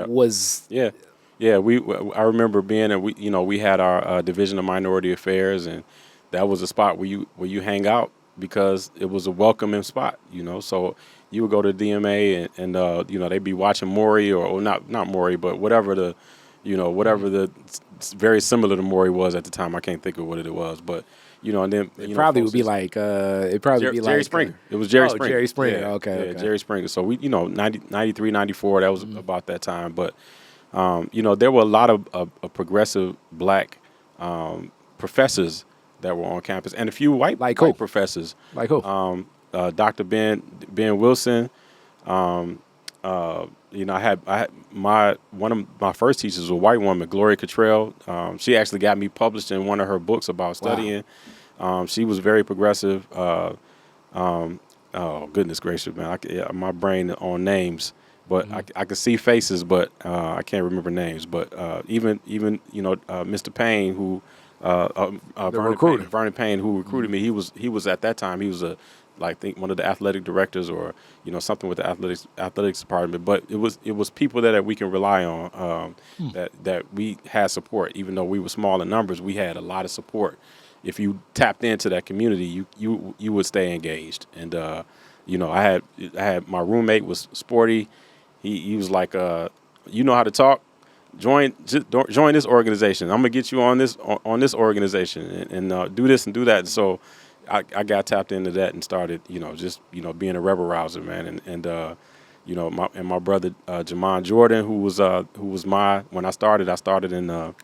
[SPEAKER 2] Yeah. I remember being at, we had our Division of Minority Affairs, and that was a spot where you hang out because it was a welcoming spot, you know. So you would go to DMA and you know, they'd be watching Maury or not Maury, but whatever the very similar to Maury was at the time. I can't think of what it was, but you know, and then
[SPEAKER 1] it probably would be like
[SPEAKER 2] Jerry Springer. It was Jerry Springer.
[SPEAKER 1] Jerry Springer.
[SPEAKER 2] Yeah,
[SPEAKER 1] Okay.
[SPEAKER 2] Jerry Springer. So we, you know, 93, 94. That was about that time. But you know, there were a lot of progressive Black professors that were on campus, and a few white professors.
[SPEAKER 1] Like who?
[SPEAKER 2] Dr. Ben Wilson. You know, I had one of my first teachers was a white woman, Gloria Cottrell. She actually got me published in one of her books about studying. Wow. She was very progressive. Oh goodness gracious, man! My brain on names, but I can see faces, but I can't remember names. But even you know, Mr. Payne, who Vernon Payne, who recruited me, he was at that time, he was I think one of the athletic directors, or you know, something with the athletics department. But it was people that we can rely on, that we had support. Even though we were small in numbers, we had a lot of support. If you tapped into that community, you would stay engaged. And you know, I had my roommate was sporty. He was like, you know how to talk. Join this organization. I'm gonna get you on this organization and do this and do that. And so I got tapped into that and started, you know, just, you know, being a rebel rouser, man. And you know, my brother Jamon Jordan, who was when I started in the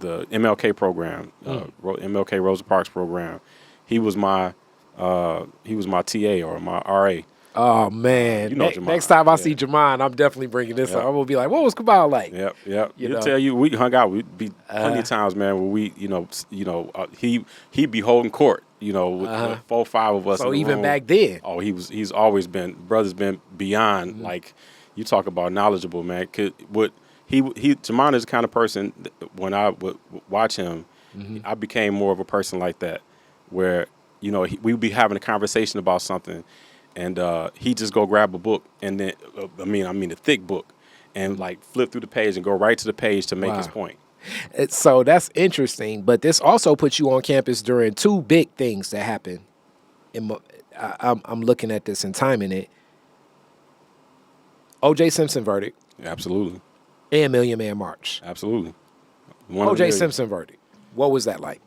[SPEAKER 2] MLK program, MLK Rosa Parks program. He was my TA or my RA.
[SPEAKER 1] Oh man!
[SPEAKER 2] You know,
[SPEAKER 1] next time I see Jamon, I'm definitely bringing this up. I'm gonna be like, "What was Kamau like?"
[SPEAKER 2] Yep. He'll tell you, we hung out. We'd be plenty of times, man, where we, he'd be holding court, you know, with 4 or 5 of us.
[SPEAKER 1] So even back then,
[SPEAKER 2] he's always been, brother's been beyond. Like, you talk about knowledgeable, man. Jamon is the kind of person when I would watch him, I became more of a person like that, where, you know, we'd be having a conversation about something. And he just go grab a book, and then I mean a thick book, and like flip through the page and go right to the page to make his point.
[SPEAKER 1] So that's interesting. But this also puts you on campus during 2 big things that happen. I'm looking at this and timing it. O.J. Simpson verdict.
[SPEAKER 2] Absolutely.
[SPEAKER 1] And Million Man March.
[SPEAKER 2] Absolutely.
[SPEAKER 1] O.J. Simpson verdict. What was that like?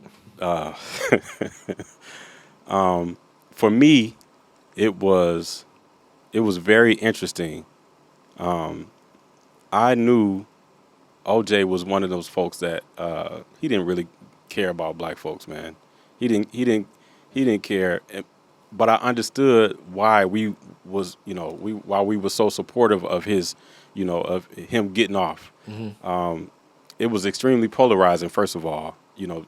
[SPEAKER 2] For me, it was very interesting. I knew OJ was one of those folks that he didn't really care about Black folks, man. He didn't care, but I understood why we were so supportive of his, you know, of him getting off. It was extremely polarizing, first of all. You know,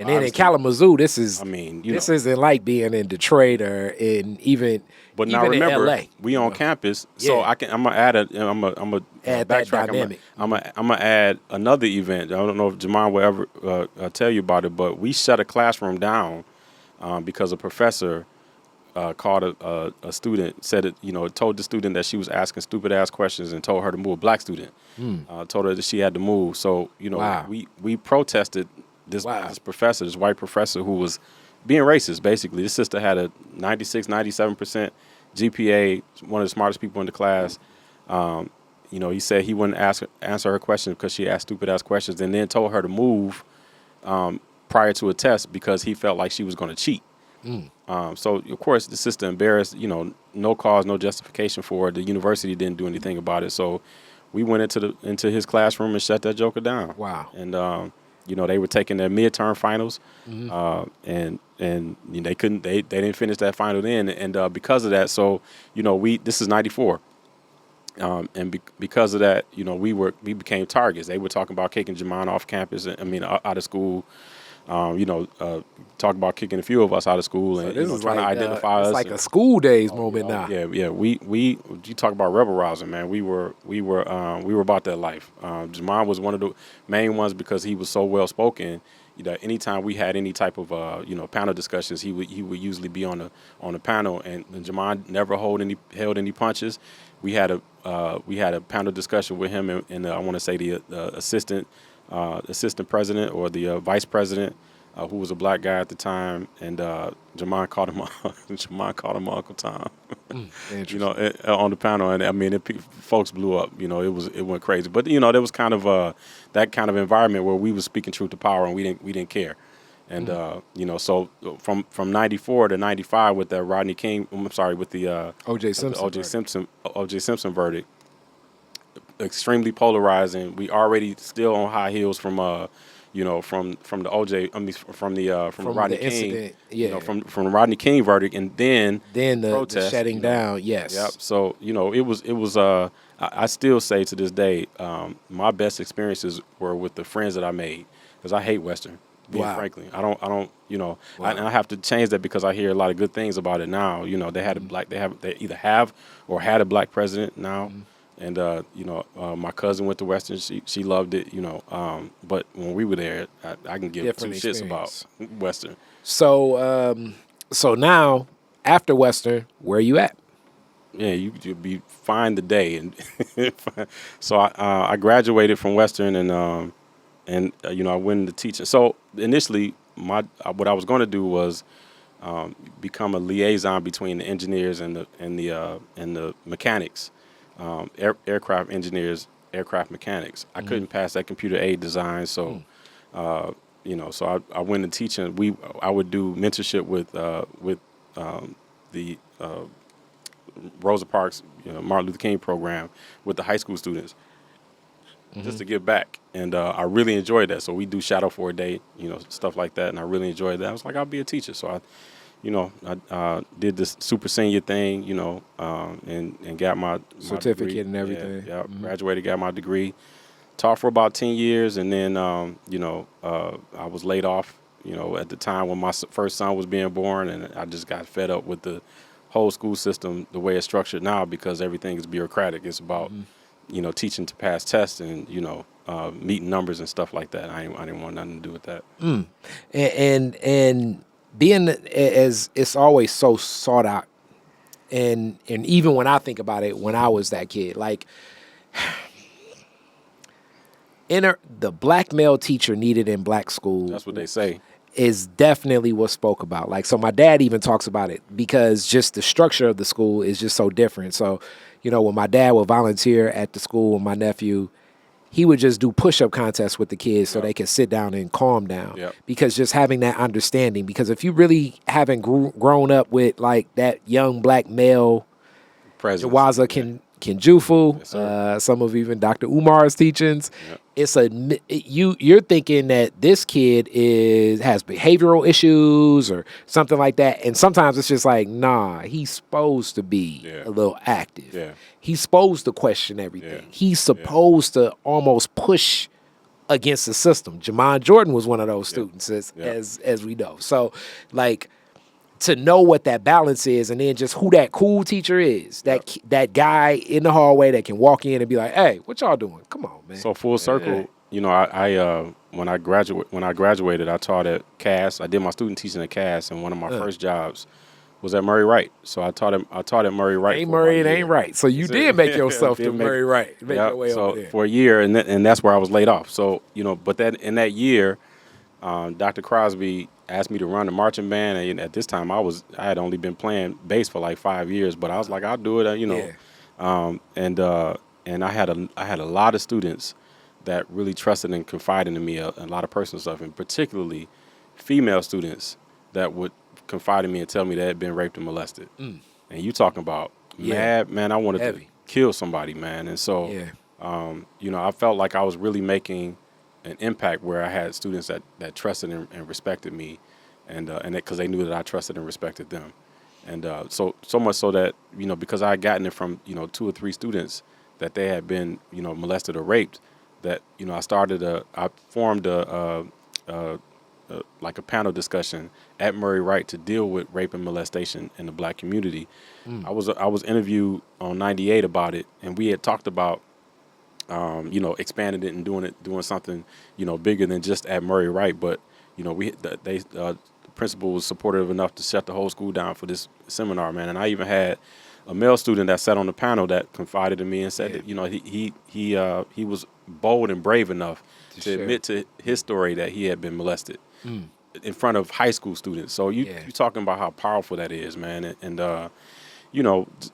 [SPEAKER 1] and then in Kalamazoo, this is.
[SPEAKER 2] I mean,
[SPEAKER 1] this isn't like being in Detroit or in even.
[SPEAKER 2] But now
[SPEAKER 1] even
[SPEAKER 2] remember,
[SPEAKER 1] in LA,
[SPEAKER 2] we on campus, so I'm gonna add backtrack. I'm gonna add another event. I don't know if Jamon will ever tell you about it, but we shut a classroom down because a professor called a student, said it, you know, told the student that she was asking stupid ass questions and told her to move. A Black student told her that she had to move. So, you know, we protested this professor, this white professor who was being racist, basically. This sister had a 96, 97% GPA, one of the smartest people in the class. You know, he said he wouldn't answer her question because she asked stupid ass questions, and then told her to move prior to a test because he felt like she was going to cheat. So, of course, the sister embarrassed, you know, no cause, no justification for it. The university didn't do anything about it. So we went into his classroom and shut that joker down.
[SPEAKER 1] Wow.
[SPEAKER 2] And they were taking their midterm finals, and they didn't finish that final then, and because of that, so this is '94. Because of that, we became targets. They were talking about kicking Jamon off campus. Out of school. Talk about kicking a few of us out of school, and
[SPEAKER 1] this is
[SPEAKER 2] trying to identify us.
[SPEAKER 1] It's like a school days moment now.
[SPEAKER 2] Yeah. We you talk about rebel rousing, man. We were about that life. Jamon was one of the main ones because he was so well spoken. Anytime we had any type of panel discussions, he would usually be on the panel, and Jamon never held any punches. We had a panel discussion with him, and I want to say the assistant president or the vice president, who was a black guy at the time, and Jamon called him Uncle Tom. On the panel, and folks blew up. It went crazy, but there was kind of that kind of environment where we was speaking truth to power, and we didn't care. And so from '94 to '95 with the Rodney King, with the
[SPEAKER 1] O.J. Simpson
[SPEAKER 2] verdict, extremely polarizing. We already still on high heels from the O.J. From the Rodney King incident, from the Rodney King verdict, and then
[SPEAKER 1] the
[SPEAKER 2] protest,
[SPEAKER 1] the shutting down. Yes.
[SPEAKER 2] Yep. So it was. I still say to this day, my best experiences were with the friends that I made, because I hate Western. Frankly, I don't. Wow. I have to change that because I hear a lot of good things about it now. They either have or had a black president now. And my cousin went to Western. She loved it. But when we were there, I can give two shits about Western.
[SPEAKER 1] So now after Western, where are you at?
[SPEAKER 2] Yeah, you'd be fine today. And so I graduated from Western, and I went into teaching. So initially, what I was going to do was become a liaison between the engineers and the mechanics. Aircraft engineers, aircraft mechanics. I couldn't pass that computer aid design, so so I went into teaching. I would do mentorship with the Rosa Parks Martin Luther King program with the high school students, just to give back, and I really enjoyed that. So we do shadow for a day, stuff like that, and I really enjoyed that. I was like, I'll be a teacher, so I did this super senior thing, and got my
[SPEAKER 1] certificate
[SPEAKER 2] degree.
[SPEAKER 1] And everything.
[SPEAKER 2] Yeah, graduated, got my degree. Taught for about 10 years, and then, I was laid off, at the time when my first son was being born, and I just got fed up with the whole school system, the way it's structured now, because everything is bureaucratic. It's about, teaching to pass tests and, meeting numbers and stuff like that. I didn't want nothing to do with that.
[SPEAKER 1] And being as it's always so sought out, and even when I think about it, when I was that kid, like the black male teacher needed in black school.
[SPEAKER 2] That's what they say.
[SPEAKER 1] Is definitely what's spoke about. Like, so my dad even talks about it, because just the structure of the school is just so different. So, when my dad would volunteer at the school with my nephew, he would just do push-up contests with the kids so they could sit down and calm down. Because just having that understanding, because if you really haven't grown up with like that young black male presence, Jawaza Kinjufu, yes, some of even Dr. Umar's teachings, it's you're thinking that this kid has behavioral issues or something like that, and sometimes it's just like, nah, he's supposed to be a little active. He's supposed to question everything. He's supposed to almost push against the system. Jamon Jordan was one of those students, as we know. So, like, to know what that balance is, and then just who that cool teacher is, that guy in the hallway that can walk in and be like, "Hey, what y'all doing? Come on, man."
[SPEAKER 2] So full circle, I when I graduated, I taught at Cass. I did my student teaching at Cass, and one of my first jobs was at Murray Wright. So I taught at Murray Wright.
[SPEAKER 1] Ain't Murray, it ain't right. So you did make yourself to Murray Wright. Make your way over there
[SPEAKER 2] for a year, and that's where I was laid off. So but in that year, Dr. Crosby asked me to run the marching band, and at this time I had only been playing bass for like 5 years, but I was like, I'll do it, and I had a lot of students that really trusted and confided in me a lot of personal stuff, and particularly female students that would confide in me and tell me they had been raped and molested. And you talking about mad, man, I wanted to kill somebody, man, and so I felt like I was really making an impact where I had students that trusted and respected me, and because they knew that I trusted and respected them, and so much so that because I had gotten it from 2 or 3 students that they had been molested or raped, that I formed like a panel discussion at Murray Wright to deal with rape and molestation in the Black community. I was interviewed on 98 about it, and we had talked about expanding it and doing something bigger than just at Murray Wright. But the principal was supportive enough to shut the whole school down for this seminar, man. And I even had a male student that sat on the panel that confided in me and said that he was bold and brave enough to admit to his story that he had been molested in front of high school students. So you're talking about how powerful that is, man. And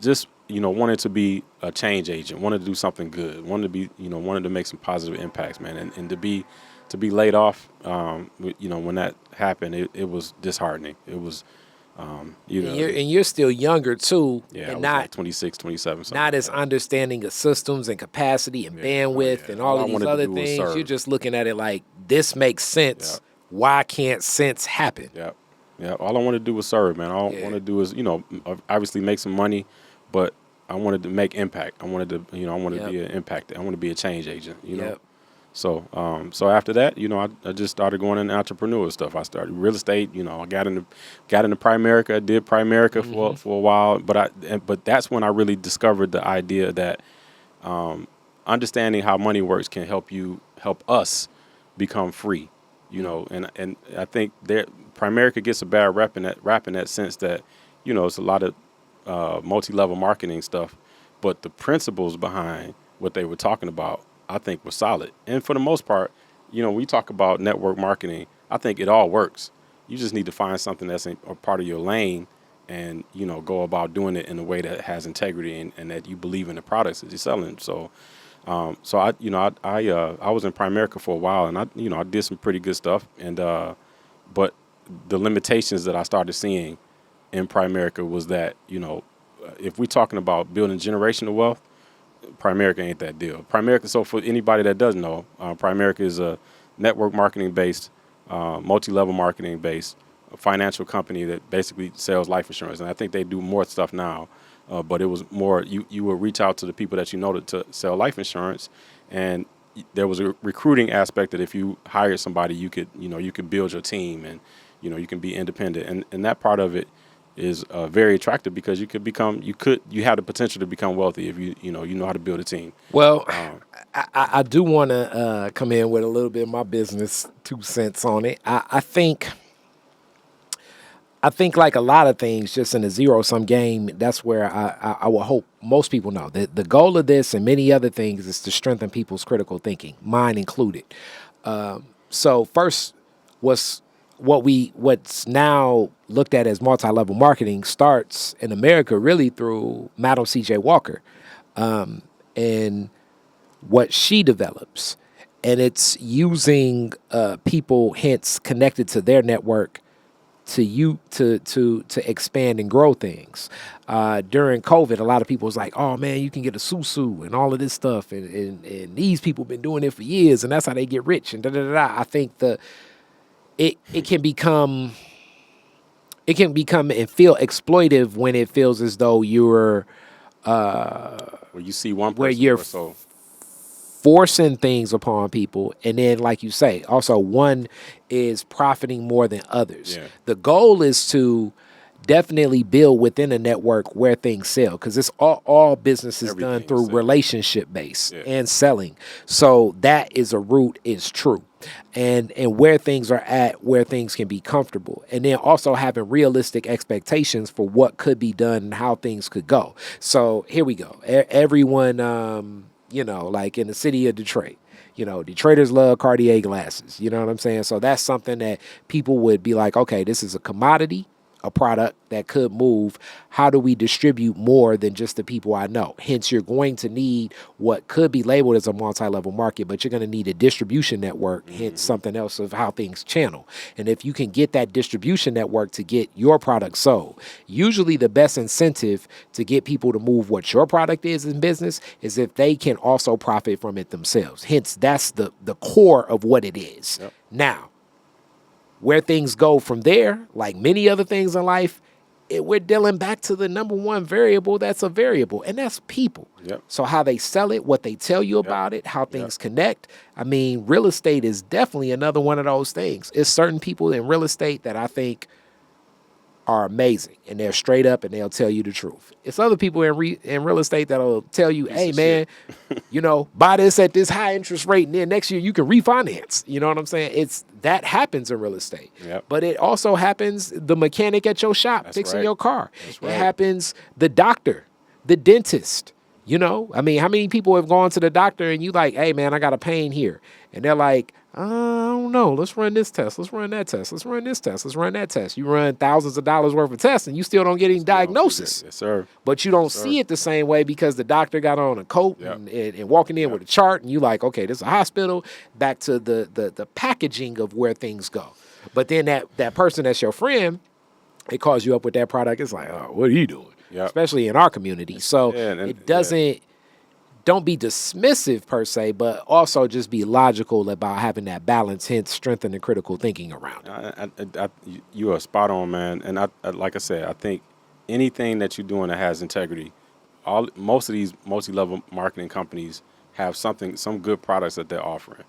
[SPEAKER 2] just wanted to be a change agent, wanted to do something good, wanted to make some positive impacts, man. And to be laid off, when that happened, it was disheartening. It was,
[SPEAKER 1] and you're still younger too.
[SPEAKER 2] Yeah,
[SPEAKER 1] and
[SPEAKER 2] I was
[SPEAKER 1] not
[SPEAKER 2] like 26, 27.
[SPEAKER 1] Not as understanding of systems and capacity and bandwidth and all of these other things. You're just looking at it like, this makes sense.
[SPEAKER 2] Yep.
[SPEAKER 1] Why can't sense happen?
[SPEAKER 2] Yeah. All I want to do was serve, man. All I want to do is, obviously make some money, but I wanted to make impact. I wanted to, I wanted to be an impact. I want to be a change agent, So, after that, I just started going into entrepreneur stuff. I started real estate. I got into Primerica. I did Primerica for a while, but that's when I really discovered the idea that understanding how money works can help us become free. And I think Primerica gets a bad rap in that sense that it's a lot of multi-level marketing stuff, but the principles behind what they were talking about, I think, was solid. And for the most part, when we talk about network marketing, I think it all works. You just need to find something that's a part of your lane and, go about doing it in a way that has integrity and that you believe in the products that you're selling. So, I was in Primerica for a while, and I did some pretty good stuff. And, but the limitations that I started seeing in Primerica was that, if we're talking about building generational wealth, Primerica ain't that deal. Primerica, so for anybody that doesn't know, Primerica is a network marketing based, multi-level marketing based financial company that basically sells life insurance. And I think they do more stuff now, but it was more, you would reach out to the people that to sell life insurance. And there was a recruiting aspect that if you hired somebody, you could build your team and, you can be independent. And that part of it is very attractive because you have the potential to become wealthy if you know how to build a team.
[SPEAKER 1] Well, I do want to come in with a little bit of my business 2 cents on it. I think like a lot of things, just in a zero-sum game, that's where I will hope most people know that the goal of this and many other things is to strengthen people's critical thinking, mine included. So first, what's now looked at as multi-level marketing starts in America really through Madam C.J. Walker and what she develops. And it's using people, hence connected to their network, to expand and grow things. During COVID, a lot of people was like, oh man, you can get a susu and all of this stuff. And these people been doing it for years and that's how they get rich and da-da-da-da. I think it can become and feel exploitive when it feels as though you're
[SPEAKER 2] where you see one person
[SPEAKER 1] where you're
[SPEAKER 2] or so
[SPEAKER 1] forcing things upon people, and then like you say, also one is profiting more than others.
[SPEAKER 2] Yeah.
[SPEAKER 1] The goal is to definitely build within a network where things sell, because it's all business is done through relationship based and selling. So that is a root is true. And where things are at, where things can be comfortable. And then also having realistic expectations for what could be done and how things could go. So here we go. Everyone, like in the city of Detroit, Detroiters love Cartier glasses. You know what I'm saying? So that's something that people would be like, okay, this is a commodity. a product that could move, how do we distribute more than just the people I know? Hence, you're going to need what could be labeled as a multi-level market, but you're going to need a distribution network, hence something else of how things channel. And if you can get that distribution network to get your product sold, usually the best incentive to get people to move what your product is in business is if they can also profit from it themselves. Hence, that's the core of what it is.
[SPEAKER 2] Yep.
[SPEAKER 1] Now, where things go from there, like many other things in life, we're dealing back to the number one variable that's a variable, and that's people.
[SPEAKER 2] Yep.
[SPEAKER 1] So how they sell it, what they tell you about it, how things connect. I mean, real estate is definitely another one of those things. It's certain people in real estate that I think are amazing, and they're straight up, and they'll tell you the truth. It's other people in real estate that'll tell you, hey, man, buy this at this high interest rate, and then next year you can refinance. You know what I'm saying? That happens in real estate.
[SPEAKER 2] Yep.
[SPEAKER 1] But it also happens the mechanic at your shop fixing your car. It happens the doctor, the dentist. I mean, how many people have gone to the doctor and you like, hey, man, I got a pain here. And they're like, I don't know. Let's run this test. Let's run that test. Let's run this test. Let's run that test. You run thousands of dollars worth of tests and you still don't get any diagnosis.
[SPEAKER 2] Yes, sir.
[SPEAKER 1] But you don't see it the same way because the doctor got on a coat and walking in with a chart and you like, okay, this is a hospital. Back to the packaging of where things go. But then that person that's your friend, it calls you up with that product. It's like, oh, what are you doing? Yep. Especially in our community. So it doesn't, don't be dismissive per se, but also just be logical about having that balance, hence strengthening critical thinking around it.
[SPEAKER 2] You are spot on, man. And like I said, I think anything that you're doing that has integrity, most of these multi-level marketing companies have some good products that they're offering.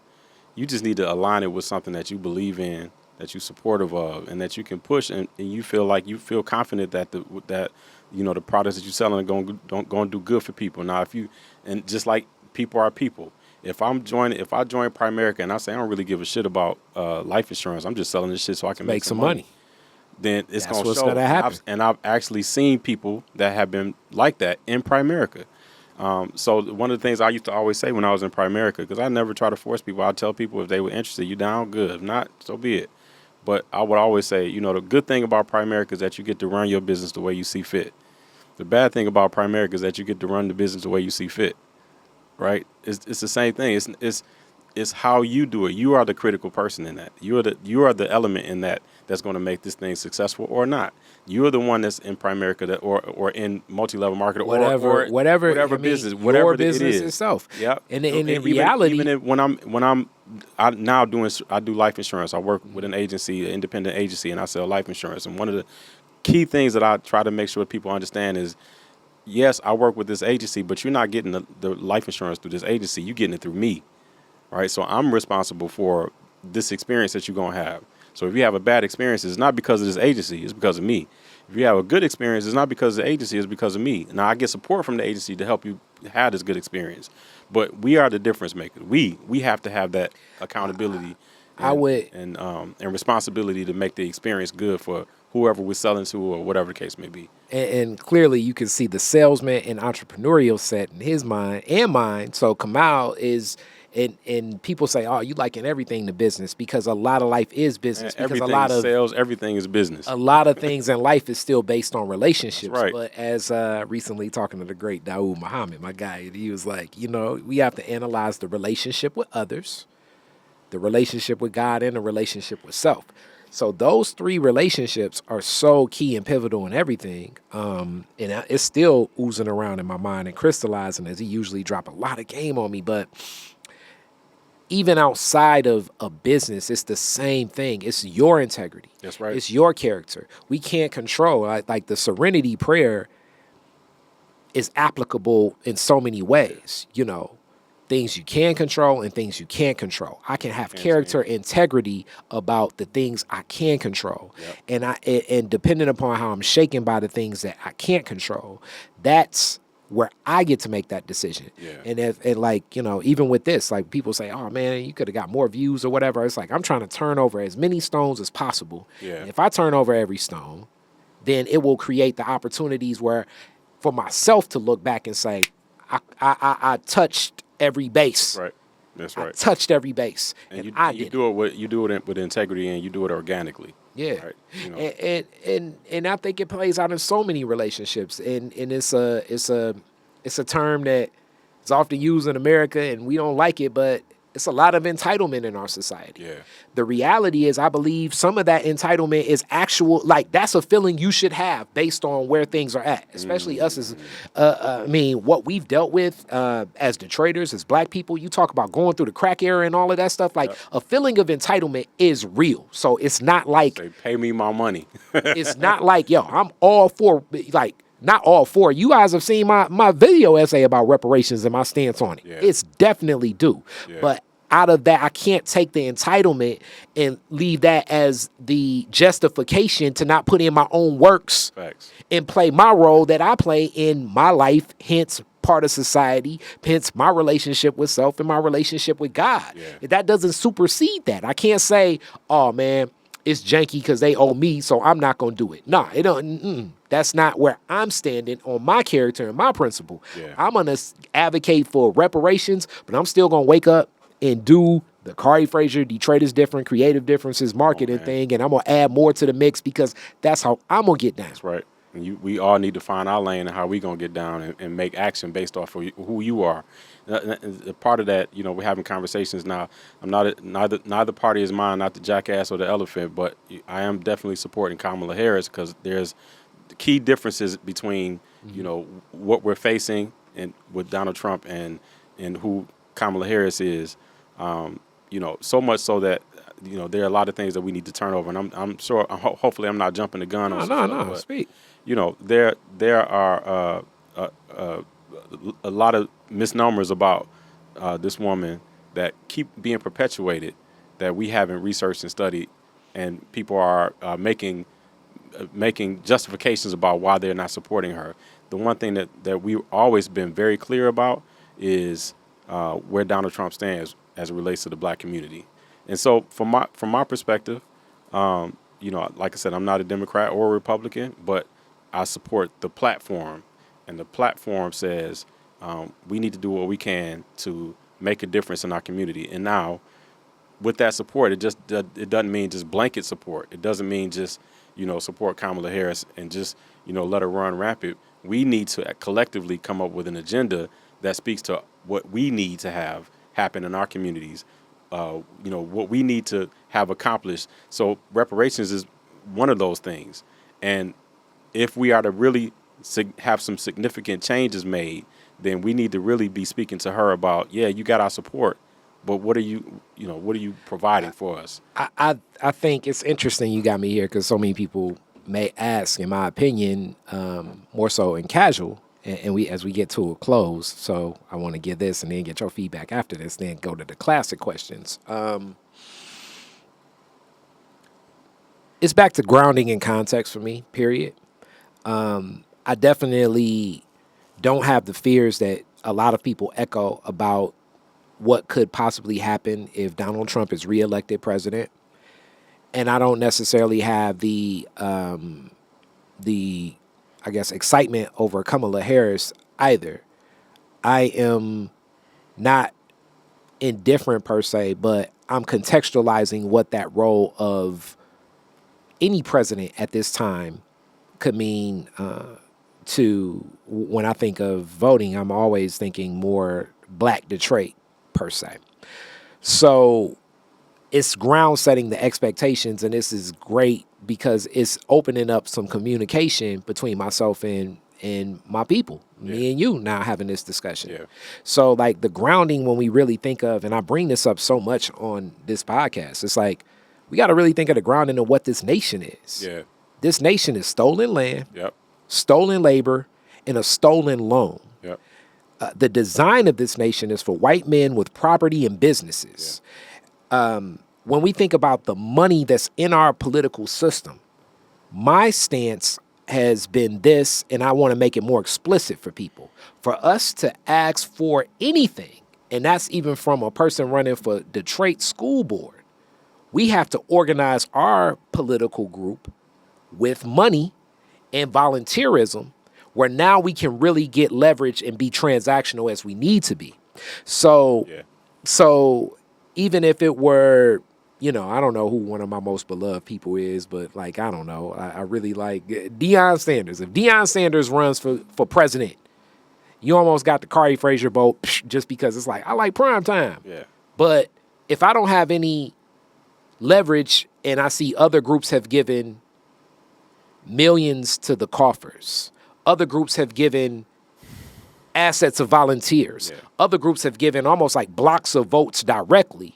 [SPEAKER 2] You just need to align it with something that you believe in, that you're supportive of, and that you can push, and you feel confident that the products that you're selling are going to do good for people. Now, and just like people are people, if I join Primerica and I say I don't really give a shit about life insurance, I'm just selling this shit so I can make some money. Then it's going to show.
[SPEAKER 1] Gonna happen.
[SPEAKER 2] And I've actually seen people that have been like that in Primerica. So one of the things I used to always say when I was in Primerica, because I never try to force people, I'd tell people if they were interested, you down, good. If not, so be it. But I would always say, the good thing about Primerica is that you get to run your business the way you see fit. The bad thing about Primerica is that you get to run the business the way you see fit, right? It's the same thing. It's how you do it. You are the critical person in that. You are the element in that's going to make this thing successful or not. You are the one that's in Primerica or in multi-level marketing or whatever business, whatever business it is
[SPEAKER 1] itself.
[SPEAKER 2] Yeah.
[SPEAKER 1] And in reality,
[SPEAKER 2] even when I do life insurance. I work with an agency, an independent agency, and I sell life insurance. And one of the key things that I try to make sure people understand is, yes, I work with this agency, but you're not getting the life insurance through this agency. You're getting it through me, right? So I'm responsible for this experience that you're going to have. So if you have a bad experience, it's not because of this agency, it's because of me. If you have a good experience, it's not because of the agency, it's because of me. Now, I get support from the agency to help you have this good experience. But we are the difference makers. We have to have that accountability and responsibility to make the experience good for whoever we're selling to or whatever the case may be.
[SPEAKER 1] And clearly you can see the salesman and entrepreneurial set in his mind and mine. So Kamau is, and people say, oh, you liken everything to business because a lot of life is business.
[SPEAKER 2] And everything is sales, everything is business.
[SPEAKER 1] A lot of things in life is still based on relationships.
[SPEAKER 2] Right.
[SPEAKER 1] But as recently talking to the great Daoud Muhammad, my guy, he was like, we have to analyze the relationship with others, the relationship with God, and the relationship with self. So those three relationships are so key and pivotal in everything. And it's still oozing around in my mind and crystallizing as he usually drop a lot of game on me. But even outside of a business, it's the same thing. It's your integrity.
[SPEAKER 2] That's right.
[SPEAKER 1] It's your character. We can't control. Like the serenity prayer is applicable in so many ways, things you can control and things you can't control. I can have character integrity about the things I can control. Yep. And depending upon how I'm shaken by the things that I can't control, that's where I get to make that decision. Yeah. And even with this, like people say, oh man, you could have got more views or whatever. It's like, I'm trying to turn over as many stones as possible. Yeah. And if I turn over every stone, then it will create the opportunities where for myself to look back and say, I touched every base.
[SPEAKER 2] Right. That's right.
[SPEAKER 1] I touched every base.
[SPEAKER 2] And you do it with integrity and you do it organically.
[SPEAKER 1] Yeah.
[SPEAKER 2] Right? You know?
[SPEAKER 1] And I think it plays out in so many relationships. And it's a term that is often used in America and we don't like it, but it's a lot of entitlement in our society.
[SPEAKER 2] Yeah.
[SPEAKER 1] The reality is, I believe some of that entitlement is actual, like that's a feeling you should have based on where things are at, especially us as, what we've dealt with as Detroiters, as black people. You talk about going through the crack era and all of that stuff. Like a feeling of entitlement is real. So it's not like,
[SPEAKER 2] say, pay me my money.
[SPEAKER 1] it's not like, yo, I'm all for, like, not all for. You guys have seen my video essay about reparations and my stance on it.
[SPEAKER 2] Yeah.
[SPEAKER 1] It's definitely due.
[SPEAKER 2] Yeah.
[SPEAKER 1] But out of that, I can't take the entitlement and leave that as the justification to not put in my own works.
[SPEAKER 2] Facts.
[SPEAKER 1] And play my role that I play in my life, hence part of society, hence my relationship with self and my relationship with God.
[SPEAKER 2] Yeah.
[SPEAKER 1] That doesn't supersede that. I can't say, oh man, it's janky because they owe me, so I'm not going to do it. Nah, it don't. That's not where I'm standing on my character and my principle.
[SPEAKER 2] Yeah.
[SPEAKER 1] I'm going to advocate for reparations, but I'm still going to wake up and do the Kari Frazier, Detroit is different, creative differences, marketing thing, and I'm going to add more to the mix because that's how I'm going to get down.
[SPEAKER 2] That's right. And we all need to find our lane and how we going to get down and make action based off of who you are. And part of that, we're having conversations now. I'm neither party is mine, not the jackass or the elephant, but I am definitely supporting Kamala Harris because there's key differences between, what we're facing and with Donald Trump and who Kamala Harris is. So much so that there are a lot of things that we need to turn over, and I'm sure, hopefully, I'm not jumping the gun.
[SPEAKER 1] No, speak.
[SPEAKER 2] There are a lot of misnomers about this woman that keep being perpetuated that we haven't researched and studied, and people are making justifications about why they're not supporting her. The one thing that we've always been very clear about is where Donald Trump stands as it relates to the black community. And so from my perspective, like I said, I'm not a Democrat or a Republican, but I support the platform. And the platform says we need to do what we can to make a difference in our community. And now, with that support, it doesn't mean just blanket support. It doesn't mean just, support Kamala Harris and just, let her run rampant. We need to collectively come up with an agenda that speaks to what we need to have happen in our communities, what we need to have accomplished. So reparations is one of those things. And if we are to really have some significant changes made, then we need to really be speaking to her about, you got our support, but what are you providing for us?
[SPEAKER 1] I think it's interesting you got me here because so many people may ask, in my opinion, more so in casual, and we as we get to a close. So I want to give this and then get your feedback after this, then go to the classic questions. It's back to grounding in context for me, period. I definitely don't have the fears that a lot of people echo about what could possibly happen if Donald Trump is reelected president. And I don't necessarily have the I guess, excitement over Kamala Harris either. I am not indifferent per se, but I'm contextualizing what that role of any president at this time could mean to, when I think of voting, I'm always thinking more Black Detroit per se. So it's ground setting the expectations, and this is great because it's opening up some communication between myself and my people, me and you now having this discussion.
[SPEAKER 2] Yeah.
[SPEAKER 1] So like the grounding, when we really think of, and I bring this up so much on this podcast, it's like we got to really think of the grounding of what this nation is.
[SPEAKER 2] Yeah.
[SPEAKER 1] This nation is stolen land,
[SPEAKER 2] Yep.
[SPEAKER 1] stolen labor, and a stolen loan.
[SPEAKER 2] Yep.
[SPEAKER 1] The design of this nation is for white men with property and businesses. Yeah. When we think about the money that's in our political system, my stance has been this, and I want to make it more explicit for people. For us to ask for anything, and that's even from a person running for Detroit School Board, we have to organize our political group with money and volunteerism, where now we can really get leverage and be transactional as we need to be. So even if it were you know, I don't know who one of my most beloved people is, but like, I don't know. I really like Deion Sanders. If Deion Sanders runs for president, you almost got the Cardi Frazier vote just because it's like, I like prime time.
[SPEAKER 2] Yeah.
[SPEAKER 1] But if I don't have any leverage and I see other groups have given millions to the coffers, other groups have given assets of volunteers, other groups have given almost like blocks of votes directly,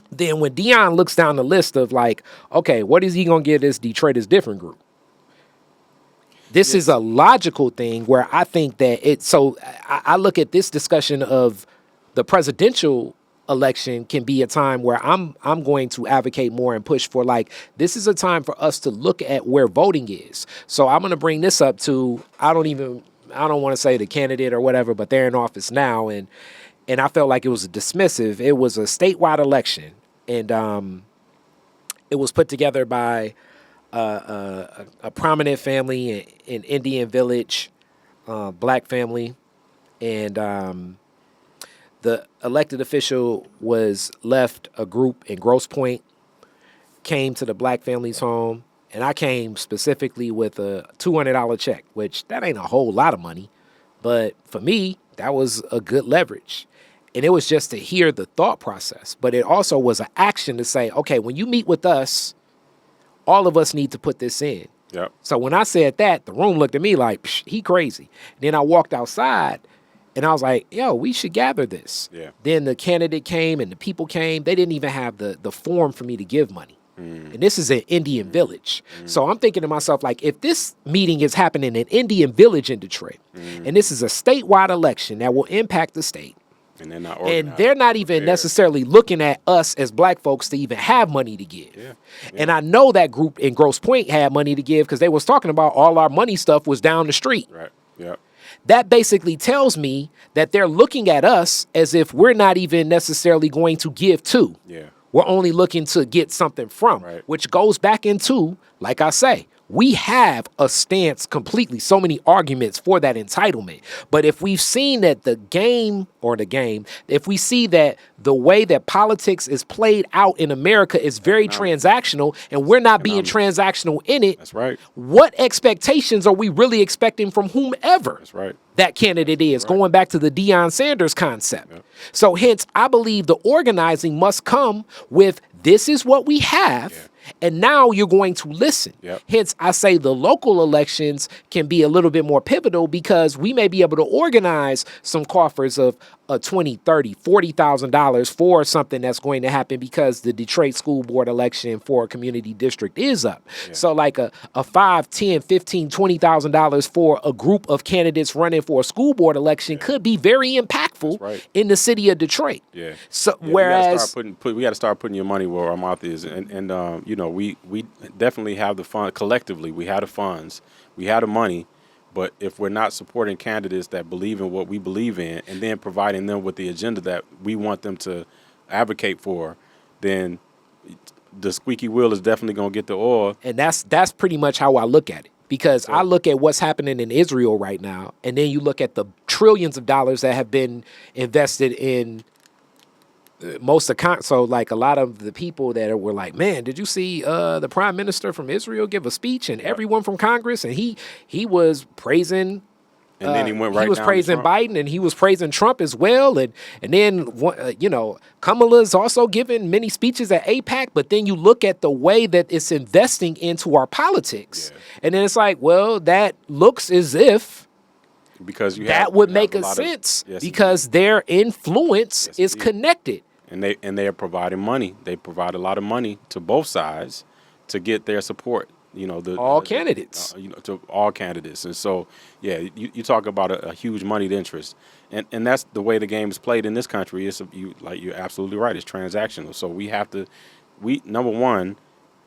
[SPEAKER 1] then when Deion looks down the list of like, okay, what is he going to give this Detroit is different group? This is a logical thing where I think that I look at this discussion of the presidential election can be a time where I'm going to advocate more and push for like, this is a time for us to look at where voting is. So I'm going to bring this up to, I don't want to say the candidate or whatever, but they're in office now. And I felt like it was dismissive. It was a statewide election. And it was put together by a prominent family in Indian Village, black family. And the elected official was left a group in Grosse Pointe, came to the black family's home. And I came specifically with a $200 check, which that ain't a whole lot of money. But for me, that was a good leverage. And it was just to hear the thought process. But it also was an action to say, okay, when you meet with us, all of us need to put this in.
[SPEAKER 2] Yep.
[SPEAKER 1] So when I said that, the room looked at me like, he crazy. Then I walked outside and I was like, yo, we should gather this.
[SPEAKER 2] Yeah.
[SPEAKER 1] Then the candidate came and the people came. They didn't even have the form for me to give money. And this is an Indian Village. So I'm thinking to myself, like, if this meeting is happening in Indian Village in Detroit, and this is a statewide election that will impact the state,
[SPEAKER 2] and they're not
[SPEAKER 1] organized, and they're not even necessarily looking at us as black folks to even have money to give. Yeah. And I know that group in Grosse Pointe had money to give because they was talking about all our money stuff was down the street.
[SPEAKER 2] Right. Yeah.
[SPEAKER 1] That basically tells me that they're looking at us as if we're not even necessarily going to give to.
[SPEAKER 2] Yeah.
[SPEAKER 1] We're only looking to get something from, which goes back into, like I say, we have a stance completely, so many arguments for that entitlement. But if we've seen that if we see that the way that politics is played out in America is very transactional and we're not being transactional in it,
[SPEAKER 2] that's right.
[SPEAKER 1] What expectations are we really expecting from whomever
[SPEAKER 2] that's right.
[SPEAKER 1] that candidate is, going back to the Deion Sanders concept. Yep. So hence, I believe the organizing must come with this is what we have. Yeah. And now you're going to listen. Yep. Hence, I say the local elections can be a little bit more pivotal because we may be able to organize some coffers of $20,000, $30,000, $40,000 for something that's going to happen because the Detroit school board election for a community district is up. Yeah. So like a $5,000, $10,000, $15,000, $20,000 for a group of candidates running for a school board election could be very impactful in the city of Detroit. Yeah. So whereas
[SPEAKER 2] we got to start putting your money where our mouth is, and you know, we definitely have the fund collectively. We have the funds, we have the money. But if we're not supporting candidates that believe in what we believe in and then providing them with the agenda that we want them to advocate for, then the squeaky wheel is definitely going to get the oil.
[SPEAKER 1] And that's pretty much how I look at it. Because I look at what's happening in Israel right now, and then you look at the trillions of dollars that have been invested in so like a lot of the people that were like, man, did you see the prime minister from Israel give a speech and everyone from Congress, and he was praising,
[SPEAKER 2] and then he went right.
[SPEAKER 1] He was praising Biden and he was praising Trump as well, and then you know, Kamala's also giving many speeches at AIPAC, but then you look at the way that it's investing into our politics, and then it's like, well, that looks as if.
[SPEAKER 2] Because
[SPEAKER 1] that would make a sense because their influence is connected.
[SPEAKER 2] And they are providing money. They provide a lot of money to both sides to get their support. You know,
[SPEAKER 1] all candidates.
[SPEAKER 2] To all candidates. And so, yeah, you talk about a huge moneyed interest, and that's the way the game is played in this country. You're absolutely right. It's transactional. So number one,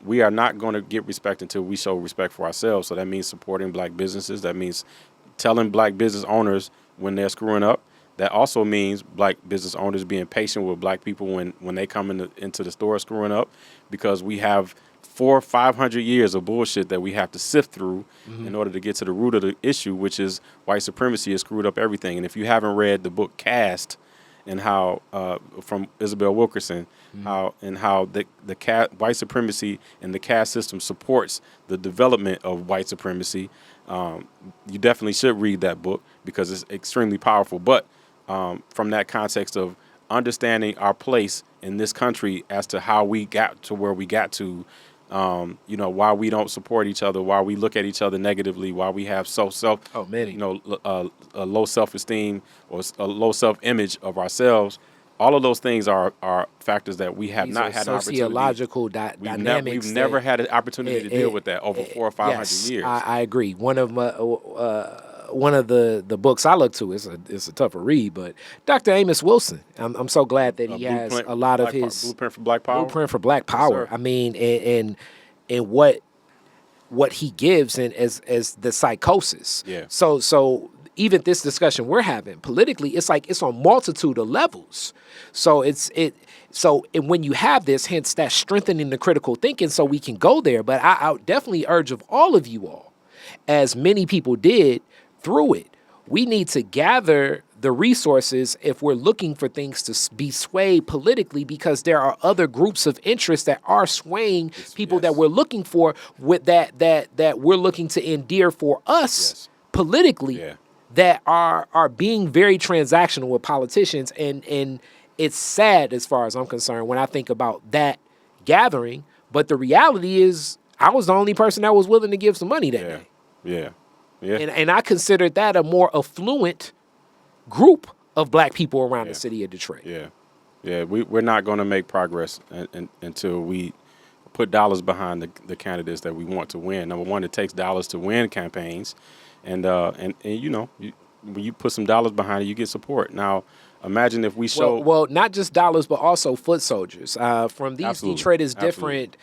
[SPEAKER 2] we are not going to get respect until we show respect for ourselves. So that means supporting black businesses. That means telling black business owners when they're screwing up. That also means black business owners being patient with black people when they come into the store screwing up, because we have 400 or 500 years of bullshit that we have to sift through in order to get to the root of the issue, which is white supremacy has screwed up everything. And if you haven't read the book Caste, and how from Isabel Wilkerson, how the white supremacy and the caste system supports the development of white supremacy. You definitely should read that book because it's extremely powerful. But from that context of understanding our place in this country as to how we got to where we got to, why we don't support each other, why we look at each other negatively, why we have a low self-esteem or a low self-image of ourselves. All of those things are factors that we have not had an opportunity.
[SPEAKER 1] Sociological dynamics.
[SPEAKER 2] We've never had an opportunity to deal with that over 400 or 500 years.
[SPEAKER 1] I agree. One of the books I look to is a tougher read, but Dr. Amos Wilson. I'm so glad that he has a lot of his
[SPEAKER 2] Blueprint for Black Power.
[SPEAKER 1] Blueprint for Black Power.
[SPEAKER 2] Yes,
[SPEAKER 1] I mean, and what he gives and as the psychosis.
[SPEAKER 2] Yeah.
[SPEAKER 1] So even this discussion we're having politically, it's like it's on multitude of levels. So and when you have this, hence that strengthening the critical thinking, so we can go there. But I definitely urge of all of you all, as many people did through it, we need to gather the resources if we're looking for things to be swayed politically, because there are other groups of interest that are swaying people that we're looking for with that we're looking to endear for us politically, that are being very transactional with politicians. And it's sad as far as I'm concerned when I think about that gathering. But the reality is I was the only person that was willing to give some money that day.
[SPEAKER 2] Yeah.
[SPEAKER 1] And I considered that a more affluent group of black people around the city of Detroit.
[SPEAKER 2] Yeah. We're not going to make progress until we put dollars behind the candidates that we want to win. Number one, it takes dollars to win campaigns, and when you put some dollars behind it, you get support. Now, imagine if we show
[SPEAKER 1] well, not just dollars, but also foot soldiers from these Detroiters different.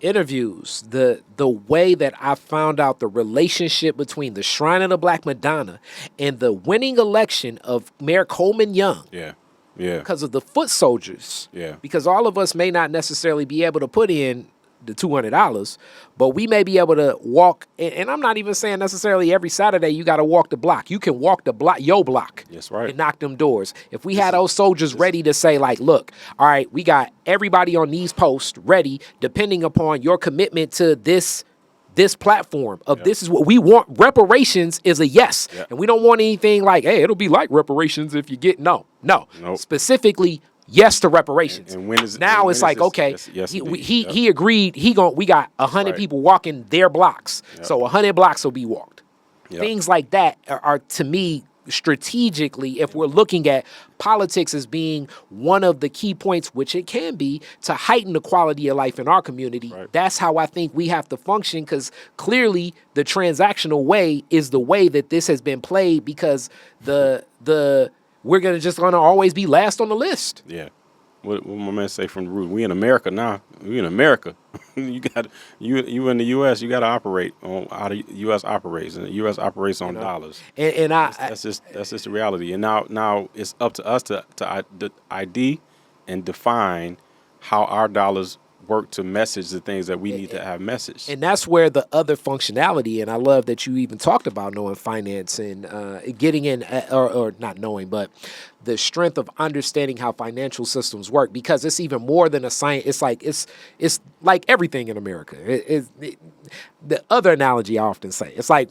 [SPEAKER 1] Interviews, the way that I found out the relationship between the Shrine of the Black Madonna and the winning election of Mayor Coleman Young.
[SPEAKER 2] Yeah.
[SPEAKER 1] Because of the foot soldiers.
[SPEAKER 2] Yeah.
[SPEAKER 1] Because all of us may not necessarily be able to put in the $200, but we may be able to walk. And I'm not even saying necessarily every Saturday you got to walk the block. You can walk the block, your block.
[SPEAKER 2] That's right.
[SPEAKER 1] And knock them doors. If we had those soldiers ready to say, like, look, all right, we got everybody on these posts ready, depending upon your commitment to this platform of this is what we want. Reparations is a yes. And we don't want anything like, hey, it'll be like reparations if you get no.
[SPEAKER 2] Nope.
[SPEAKER 1] Specifically, yes to reparations.
[SPEAKER 2] And when is
[SPEAKER 1] now it's like, okay, he agreed. We got 100 people walking their blocks, so 100 blocks will be walked. Things like that are to me strategically, if we're looking at politics as being one of the key points, which it can be, to heighten the quality of life in our community. That's how I think we have to function, because clearly the transactional way is the way that this has been played, because we're gonna always be last on the list.
[SPEAKER 2] Yeah. What my man say from the root? We in America now. We in America. you in the U.S. You got to operate on how the U.S. operates, and the U.S. operates on dollars.
[SPEAKER 1] And
[SPEAKER 2] that's just the reality. And now it's up to us to ID and define how our dollars work to message the things that we need to have messaged.
[SPEAKER 1] And that's where the other functionality, and I love that you even talked about knowing finance and getting in, or not knowing, but the strength of understanding how financial systems work, because it's even more than a science. It's like everything in America. The other analogy I often say, it's like,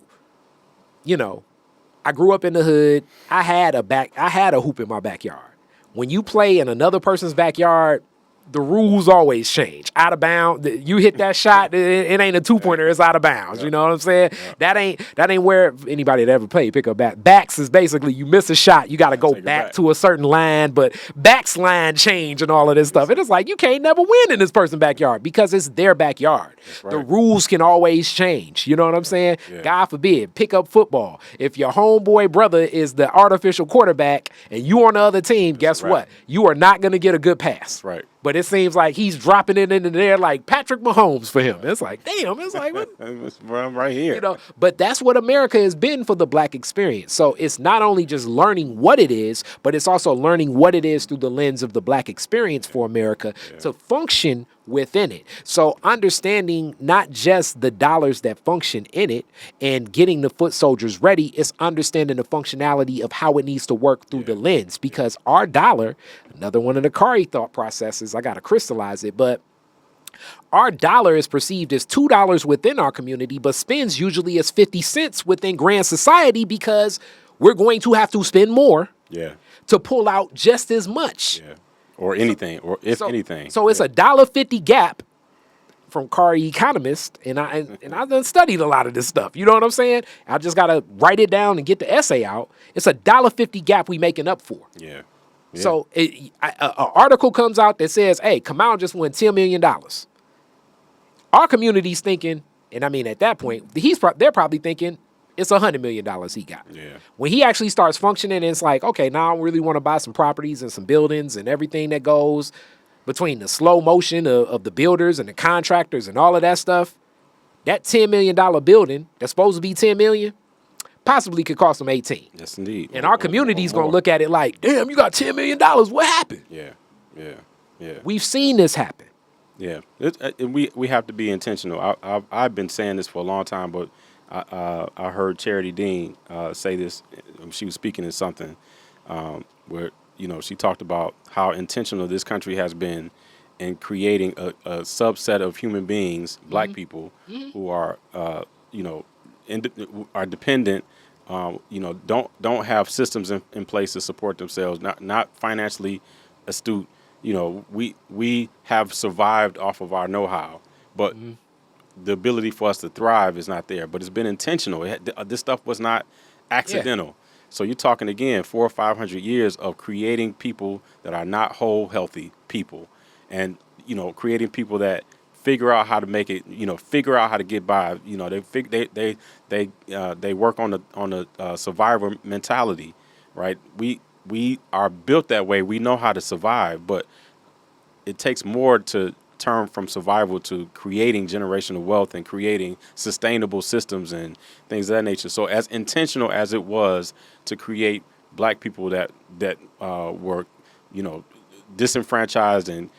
[SPEAKER 1] I grew up in the hood. I had a hoop in my backyard. When you play in another person's backyard, the rules always change. Out of bounds, you hit that shot, it ain't a 2-pointer, it's out of bounds. You know what I'm saying? That ain't where anybody that ever played pick up back. Backs is basically you miss a shot, you got to go back to a certain line, but backs line change and all of this stuff. And it's like you can't never win in this person's backyard because it's their backyard. The rules can always change. You know what I'm saying? God forbid, pick up football. If your homeboy brother is the artificial quarterback and you on the other team, guess what? You are not going to get a good pass.
[SPEAKER 2] Right.
[SPEAKER 1] But it seems like he's dropping it into there like Patrick Mahomes for him. It's like, damn, it's like, what?
[SPEAKER 2] I'm right here.
[SPEAKER 1] But that's what America has been for the black experience. So it's not only just learning what it is, but it's also learning what it is through the lens of the black experience for America to function within it. So understanding not just the dollars that function in it and getting the foot soldiers ready, it's understanding the functionality of how it needs to work through the lens. Because our dollar, another one of the Kari thought processes, I got to crystallize it, but our dollar is perceived as $2 within our community, but spends usually as 50 cents within grand society because we're going to have to spend more to pull out just as much.
[SPEAKER 2] Yeah. Or anything, or if anything.
[SPEAKER 1] So it's a $1.50 gap from Kari economist, and I've done studied a lot of this stuff. You know what I'm saying? I just gotta write it down and get the essay out. It's a $1.50 gap we making up for.
[SPEAKER 2] Yeah.
[SPEAKER 1] So an article comes out that says, "Hey, Kamau just won $10 million." Our community's thinking, and I mean at that point, they're probably thinking it's $100 million he got.
[SPEAKER 2] Yeah.
[SPEAKER 1] When he actually starts functioning, it's like, okay, now I really want to buy some properties and some buildings and everything that goes between the slow motion of the builders and the contractors and all of that stuff. That $10 million building that's supposed to be $10 million possibly could cost them 18.
[SPEAKER 2] Yes, indeed.
[SPEAKER 1] And our community's going to look at it like, damn, you got $10 million. What happened?
[SPEAKER 2] Yeah.
[SPEAKER 1] We've seen this happen.
[SPEAKER 2] Yeah. We have to be intentional. I've been saying this for a long time, but I heard Charity Dean say this. She was speaking in something where, she talked about how intentional this country has been in creating a subset of human beings, black people, who are, are dependent, don't have systems in place to support themselves, not financially astute. We have survived off of our know-how, but the ability for us to thrive is not there. But it's been intentional. This stuff was not accidental. Yeah. So you're talking, again, 400 or 500 years of creating people that are not whole, healthy people. And, creating people that figure out how to make it, figure out how to get by. They work on the survivor mentality, right? We are built that way. We know how to survive, but it takes more to turn from survival to creating generational wealth and creating sustainable systems and things of that nature. So as intentional as it was to create black people that were, disenfranchised and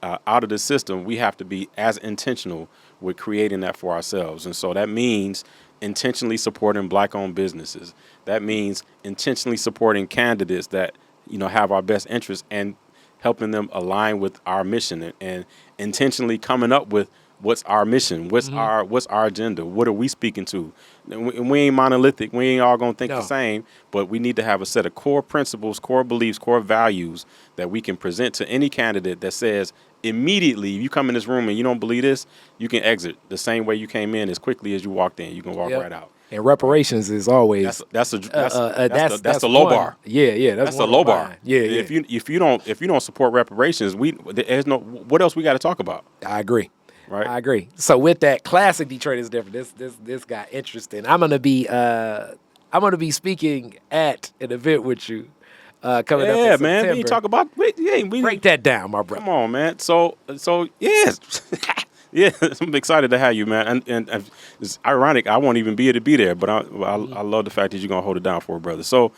[SPEAKER 2] out of the system, we have to be as intentional with creating that for ourselves. And so that means intentionally supporting black-owned businesses. That means intentionally supporting candidates that, have our best interests and helping them align with our mission and intentionally coming up with what's our mission, what's our agenda, what are we speaking to. And we ain't monolithic. We ain't all going to think the same, but we need to have a set of core principles, core beliefs, core values that we can present to any candidate that says immediately, if you come in this room and you don't believe this, you can exit the same way you came in as quickly as you walked in. You can walk right out.
[SPEAKER 1] And reparations is always
[SPEAKER 2] that's the low bar.
[SPEAKER 1] Yeah,
[SPEAKER 2] that's the low bar.
[SPEAKER 1] Yeah.
[SPEAKER 2] If you don't support reparations, there's no what else we got to talk about.
[SPEAKER 1] I agree.
[SPEAKER 2] Right.
[SPEAKER 1] I agree. So with that, classic Detroit is different. This got interesting. I'm gonna be speaking at an event with you coming up in September.
[SPEAKER 2] Man. We talk about
[SPEAKER 1] break that down, my brother.
[SPEAKER 2] Come on, man. So yes. Yeah, I'm excited to have you, man. And it's ironic. I won't even be able to be there, but I love the fact that you're going to hold it down for it, brother. So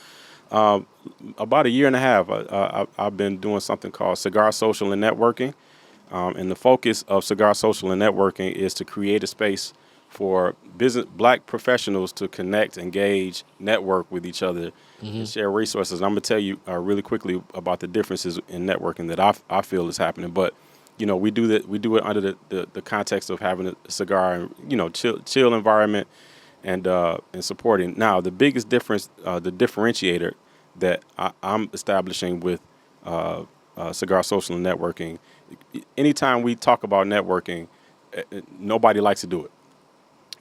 [SPEAKER 2] about a year and a half, I've been doing something called Cigar Social and Networking. And the focus of Cigar Social and Networking is to create a space for black professionals to connect, engage, network with each other, and share resources. And I'm going to tell you really quickly about the differences in networking that I feel is happening. But we do it under the context of having a cigar and, chill environment and supporting. Now, the biggest difference, the differentiator that I'm establishing with Cigar Social and Networking, anytime we talk about networking, nobody likes to do it.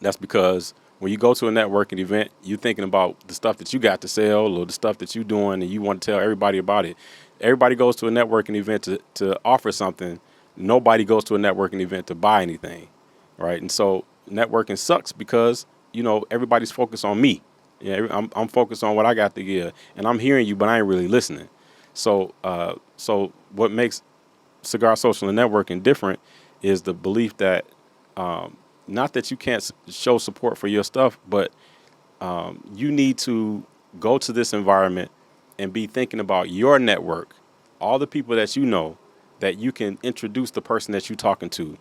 [SPEAKER 2] That's because when you go to a networking event, you're thinking about the stuff that you got to sell or the stuff that you're doing, and you want to tell everybody about it. Everybody goes to a networking event to offer something. Nobody goes to a networking event to buy anything, right? And so networking sucks because, everybody's focused on me. Yeah, I'm focused on what I got to give, and I'm hearing you, but I ain't really listening. So what makes Cigar Social and Networking different is the belief that not that you can't show support for your stuff, but you need to go to this environment and be thinking about your network, all the people that you know, that you can introduce the person that you're talking to.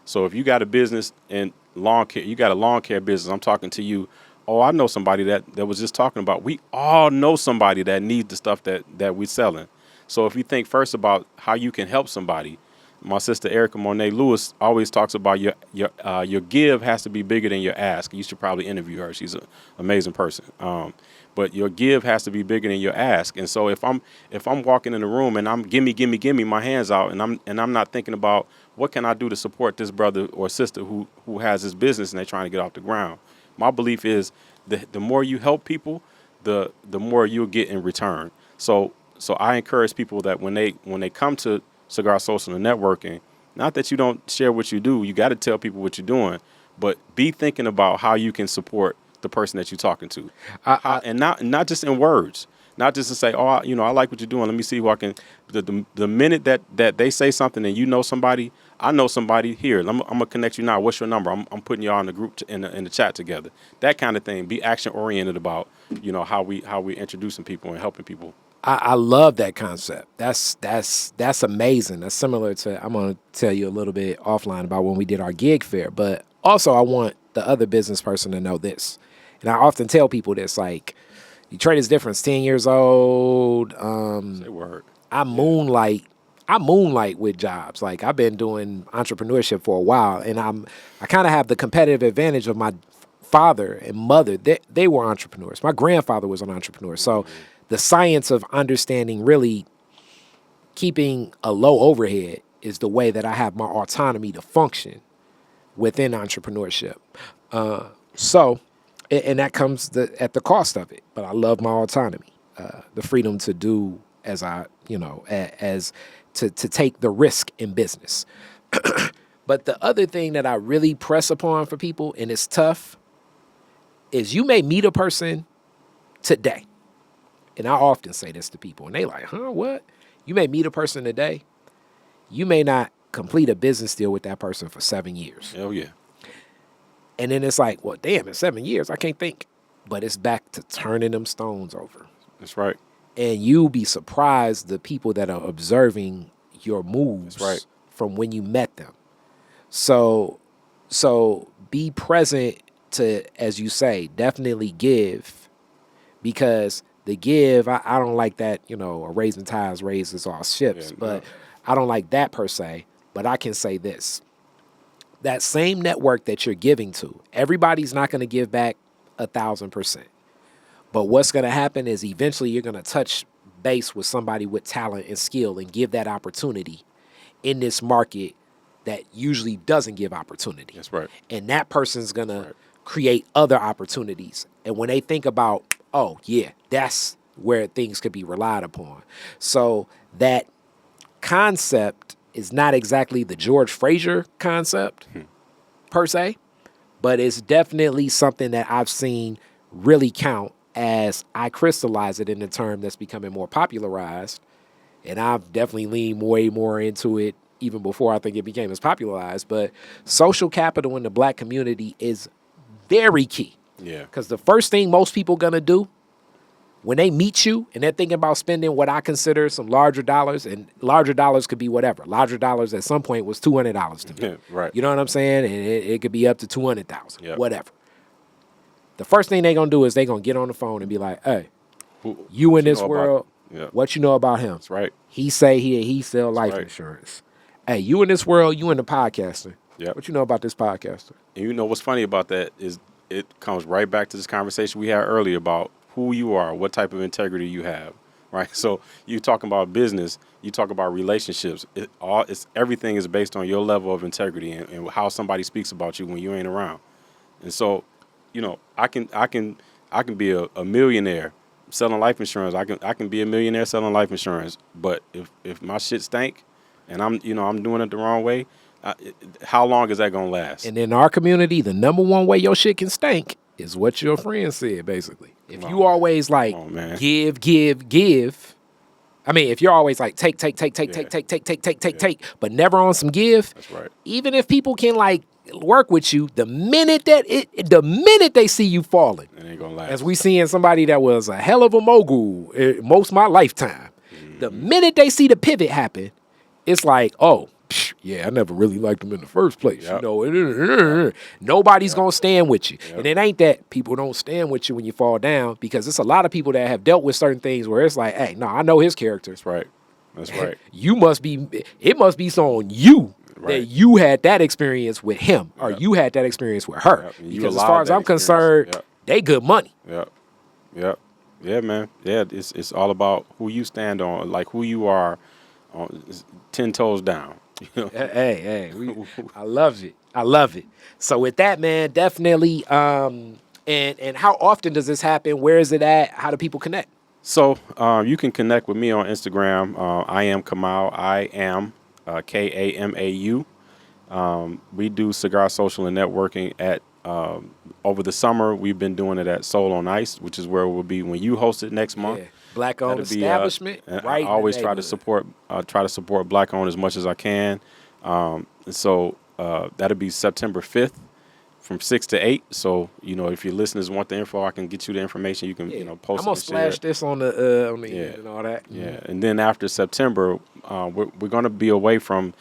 [SPEAKER 2] So if you got a business in lawn care, you got a lawn care business, I'm talking to you. Oh, I know somebody that was just talking about. We all know somebody that needs the stuff that we're selling. So if you think first about how you can help somebody, my sister Erica Monet Lewis always talks about your give has to be bigger than your ask. You should probably interview her. She's an amazing person. But your give has to be bigger than your ask. And so if I'm walking in the room and I'm gimme my hands out and I'm not thinking about what can I do to support this brother or sister who has this business and they're trying to get off the ground. My belief is the more you help people, the more you'll get in return. So I encourage people that when they come to Cigar Social and Networking, not that you don't share what you do, you got to tell people what you're doing, but be thinking about how you can support the person that you're talking to, and not just in words, not just to say, oh, I like what you're doing. Let me see who I can. The minute that they say something and you know somebody, I know somebody here. I'm gonna connect you now. What's your number? I'm putting y'all in the group in the chat together. That kind of thing. Be action oriented about how we introducing people and helping people.
[SPEAKER 1] I love that concept. That's amazing. That's similar to, I'm going to tell you a little bit offline about when we did our gig fair, but also I want the other business person to know this. And I often tell people this, like, you trade is different. 10 years old.
[SPEAKER 2] Say word.
[SPEAKER 1] I moonlight with jobs. Like, I've been doing entrepreneurship for a while, and I kind of have the competitive advantage of my father and mother. They were entrepreneurs. My grandfather was an entrepreneur. So the science of understanding really keeping a low overhead is the way that I have my autonomy to function within entrepreneurship. And that comes at the cost of it. But I love my autonomy, the freedom to do as to take the risk in business. But the other thing that I really press upon for people, and it's tough, is you may meet a person today. And I often say this to people, and they like, huh, what? You may meet a person today. You may not complete a business deal with that person for 7 years.
[SPEAKER 2] Hell yeah.
[SPEAKER 1] And then it's like, well, damn, in 7 years, I can't think. But it's back to turning them stones over.
[SPEAKER 2] That's right.
[SPEAKER 1] And you'll be surprised the people that are observing your moves from when you met them. So be present to, as you say, definitely give, because the give, I don't like that, a raising tides raises all ships, but I don't like that per se. But I can say this, that same network that you're giving to, everybody's not going to give back 1,000%. But what's going to happen is eventually you're going to touch base with somebody with talent and skill and give that opportunity in this market that usually doesn't give opportunity.
[SPEAKER 2] That's right.
[SPEAKER 1] And that person's going to create other opportunities. And when they think about, oh, yeah, that's where things could be relied upon. So that concept is not exactly the George Fraser concept per se, but it's definitely something that I've seen really count as I crystallize it in a term that's becoming more popularized. And I've definitely leaned way more into it even before I think it became as popularized. But social capital in the Black community is very key.
[SPEAKER 2] Yeah.
[SPEAKER 1] Because the first thing most people going to do when they meet you and they're thinking about spending what I consider some larger dollars, and larger dollars could be whatever. Larger dollars at some point was $200 to me.
[SPEAKER 2] Yeah, right.
[SPEAKER 1] You know what I'm saying? And it could be up to $200,000, whatever. The first thing they're going to do is they're going to get on the phone and be like, hey, you in this world, what you know about him?
[SPEAKER 2] That's right.
[SPEAKER 1] He say he sell life insurance. Hey, you in this world, you in the podcasting.
[SPEAKER 2] Yep.
[SPEAKER 1] What you know about this podcaster?
[SPEAKER 2] And you know what's funny about that is it comes right back to this conversation we had earlier about who you are, what type of integrity you have, right? So you talking about business, you talk about relationships. Everything is based on your level of integrity and how somebody speaks about you when you ain't around. And so, I can be a millionaire selling life insurance. I can be a millionaire selling life insurance. But if my shit stank and I'm doing it the wrong way, how long is that gonna last?
[SPEAKER 1] And in our community, the number one way your shit can stink is what your friend said, basically. If you always like give. I mean, if you're always like take, but never on some give.
[SPEAKER 2] That's right.
[SPEAKER 1] Even if people can like work with you, the minute they see you falling,
[SPEAKER 2] it ain't gonna last.
[SPEAKER 1] As we seeing somebody that was a hell of a mogul most of my lifetime, the minute they see the pivot happen, it's like, oh, yeah, I never really liked him in the first place.
[SPEAKER 2] Yep.
[SPEAKER 1] You know, nobody's gonna stand with you,
[SPEAKER 2] Yep.
[SPEAKER 1] and it ain't that people don't stand with you when you fall down, because it's a lot of people that have dealt with certain things where it's like, hey, no, I know his character.
[SPEAKER 2] That's right. That's right.
[SPEAKER 1] It must be so on you that
[SPEAKER 2] Right.
[SPEAKER 1] you had that experience with him, or
[SPEAKER 2] Yep.
[SPEAKER 1] you had that experience with her.
[SPEAKER 2] Yep. And you
[SPEAKER 1] Because as
[SPEAKER 2] allowed
[SPEAKER 1] far as
[SPEAKER 2] that
[SPEAKER 1] I'm
[SPEAKER 2] experience.
[SPEAKER 1] concerned,
[SPEAKER 2] Yep.
[SPEAKER 1] they good money.
[SPEAKER 2] Yep. Yep. Yeah, man. Yeah, it's all about who you stand on, like who you are, on 10 toes down. You know?
[SPEAKER 1] Hey, I love it. I love it. So with that, man, definitely. And how often does this happen? Where is it at? How do people connect?
[SPEAKER 2] So you can connect with me on Instagram. I am Kamau. I am Kamau. We do Cigar Social and Networking at over the summer. We've been doing it at Soul on Ice, which is where we'll be when you host it next month.
[SPEAKER 1] Yeah. Black-owned establishment.
[SPEAKER 2] I always try to support Black-owned as much as I can. So that'll be September 5th from 6 to 8. So, if your listeners want the info, I can get you the information. You can, post it.
[SPEAKER 1] I'm going to splash this on the end and all that.
[SPEAKER 2] Yeah. And then after September, we're going to be away from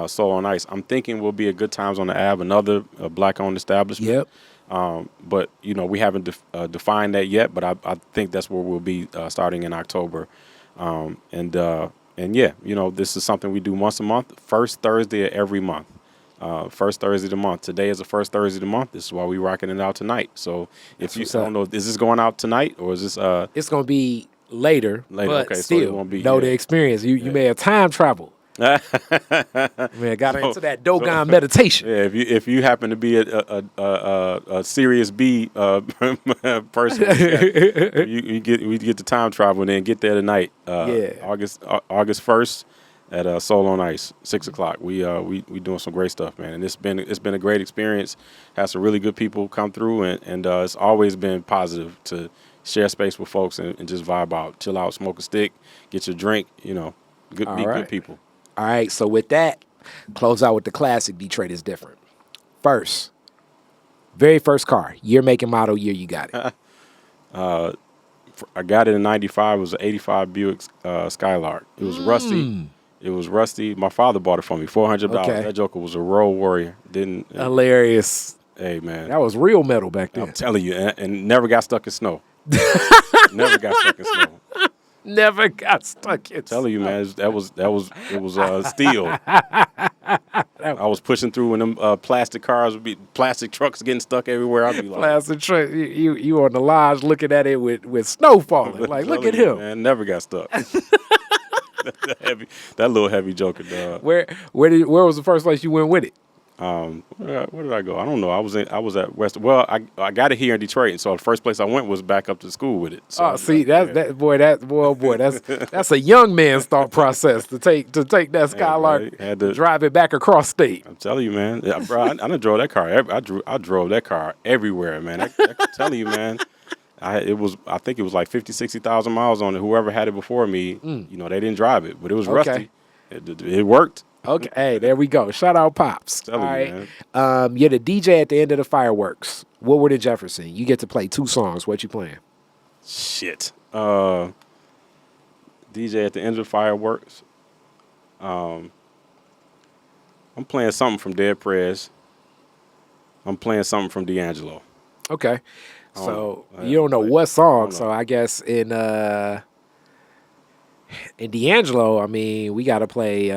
[SPEAKER 2] Soul on Ice. I'm thinking we'll be at Good Times on the Ave, another Black-owned establishment.
[SPEAKER 1] Yep.
[SPEAKER 2] But, we haven't defined that yet, but I think that's where we'll be starting in October. And yeah, this is something we do once a month, first Thursday of every month. First Thursday of the month. Today is the first Thursday of the month. This is why we're rocking it out tonight. So if you, I don't know, is this going out tonight or is this?
[SPEAKER 1] It's going to be later. But
[SPEAKER 2] okay.
[SPEAKER 1] Still,
[SPEAKER 2] so it won't be.
[SPEAKER 1] The experience. You may have time traveled. Man, got into that Dogon meditation.
[SPEAKER 2] Yeah, if you happen to be a serious B person, we get the time travel and then get there tonight. August 1st at Soul on Ice, 6:00. We doing some great stuff, man, and it's been a great experience. Had some really good people come through, and it's always been positive to share space with folks and just vibe out, chill out, smoke a stick, get your drink, good people.
[SPEAKER 1] All right, so with that, close out with the classic Detroit is different. Very first car, year, make, and model, year you got it.
[SPEAKER 2] I got it in '95. It was an '85 Buick Skylark. It was rusty. It was rusty. My father bought it for me, $400.
[SPEAKER 1] Okay.
[SPEAKER 2] That joker was a road warrior.
[SPEAKER 1] Hilarious.
[SPEAKER 2] Hey, man.
[SPEAKER 1] That was real metal back then.
[SPEAKER 2] I'm telling you, and never got stuck in snow. Never got stuck in snow.
[SPEAKER 1] Never got stuck in.
[SPEAKER 2] I'm telling you, man, it was steel. I was pushing through when them plastic cars would be plastic trucks getting stuck everywhere. I'd be like,
[SPEAKER 1] plastic truck. You on the lodge looking at it with snow falling. Like, look at him.
[SPEAKER 2] Man, never got stuck. that little heavy joker, dog.
[SPEAKER 1] Where was the first place you went with it?
[SPEAKER 2] Where did I go? I don't know. I was at West. Well, I got it here in Detroit, and so the first place I went was back up to school with it. So, that's a young man's thought process to take that Skylark, to drive it back across state. I'm telling you, man. Yeah, bro, I done drove that car. I drove that car everywhere, man. I can tell you, man. I think it was like 50,000, 60,000 miles on it. Whoever had it before me, they didn't drive it, but it was rusty. It worked.
[SPEAKER 1] Okay, hey, there we go. Shout out Pops.
[SPEAKER 2] All right.
[SPEAKER 1] You're the DJ at the end of the fireworks. Woodward and Jefferson. You get to play 2 songs. What you playing?
[SPEAKER 2] Shit. DJ at the end of the fireworks. I'm playing something from Dead Prez. I'm playing something from D'Angelo.
[SPEAKER 1] Okay. So you don't know what song. So I guess in D'Angelo, I mean, we got to play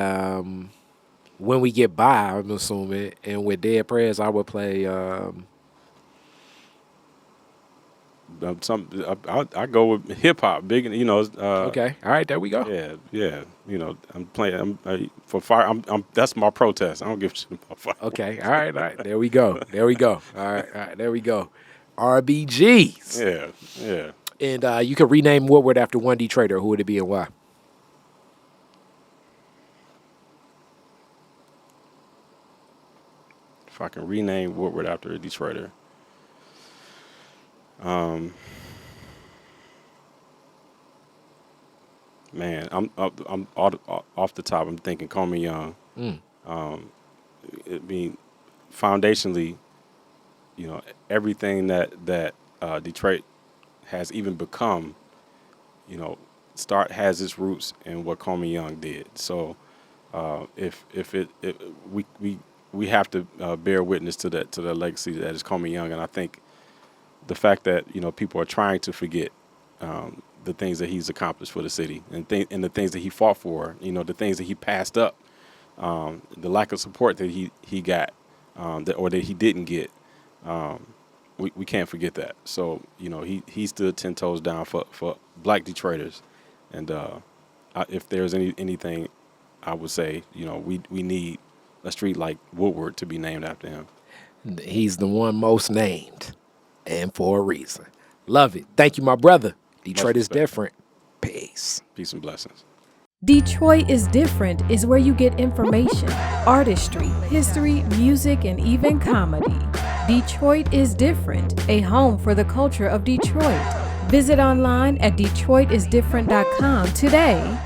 [SPEAKER 1] When We Get By, I'm assuming. And with Dead Prayers, I would play... I
[SPEAKER 2] go with hip hop, big,
[SPEAKER 1] okay, all right, there we go.
[SPEAKER 2] Yeah. I'm playing. For fire. That's my protest. I don't give a shit about fire.
[SPEAKER 1] Okay, all right. There we go. All right. There we go. RBGs.
[SPEAKER 2] Yeah.
[SPEAKER 1] And you could rename Woodward after one Detroiter. Who would it be and why?
[SPEAKER 2] If I can rename Woodward after a Detroiter. Man, I'm off the top. I'm thinking Call Me Young. I mean, foundationally, everything that Detroit has even become, has its roots in what Call Me Young did. So, we have to bear witness to that legacy that is Kamau Young. And I think the fact that people are trying to forget the things that he's accomplished for the city and the things that he fought for, the things that he passed up, the lack of support that he got that he didn't get. We can't forget that. So he stood 10 toes down for Black Detroiters, and if there's anything, I would say we need a street like Woodward to be named after him.
[SPEAKER 1] He's the one most named, and for a reason. Love it. Thank you, my brother. Detroit is different. Peace.
[SPEAKER 2] Peace and blessings.
[SPEAKER 3] Detroit is Different is where you get information, artistry, history, music, and even comedy. Detroit is Different, a home for the culture of Detroit. Visit online at DetroitisDifferent.com today.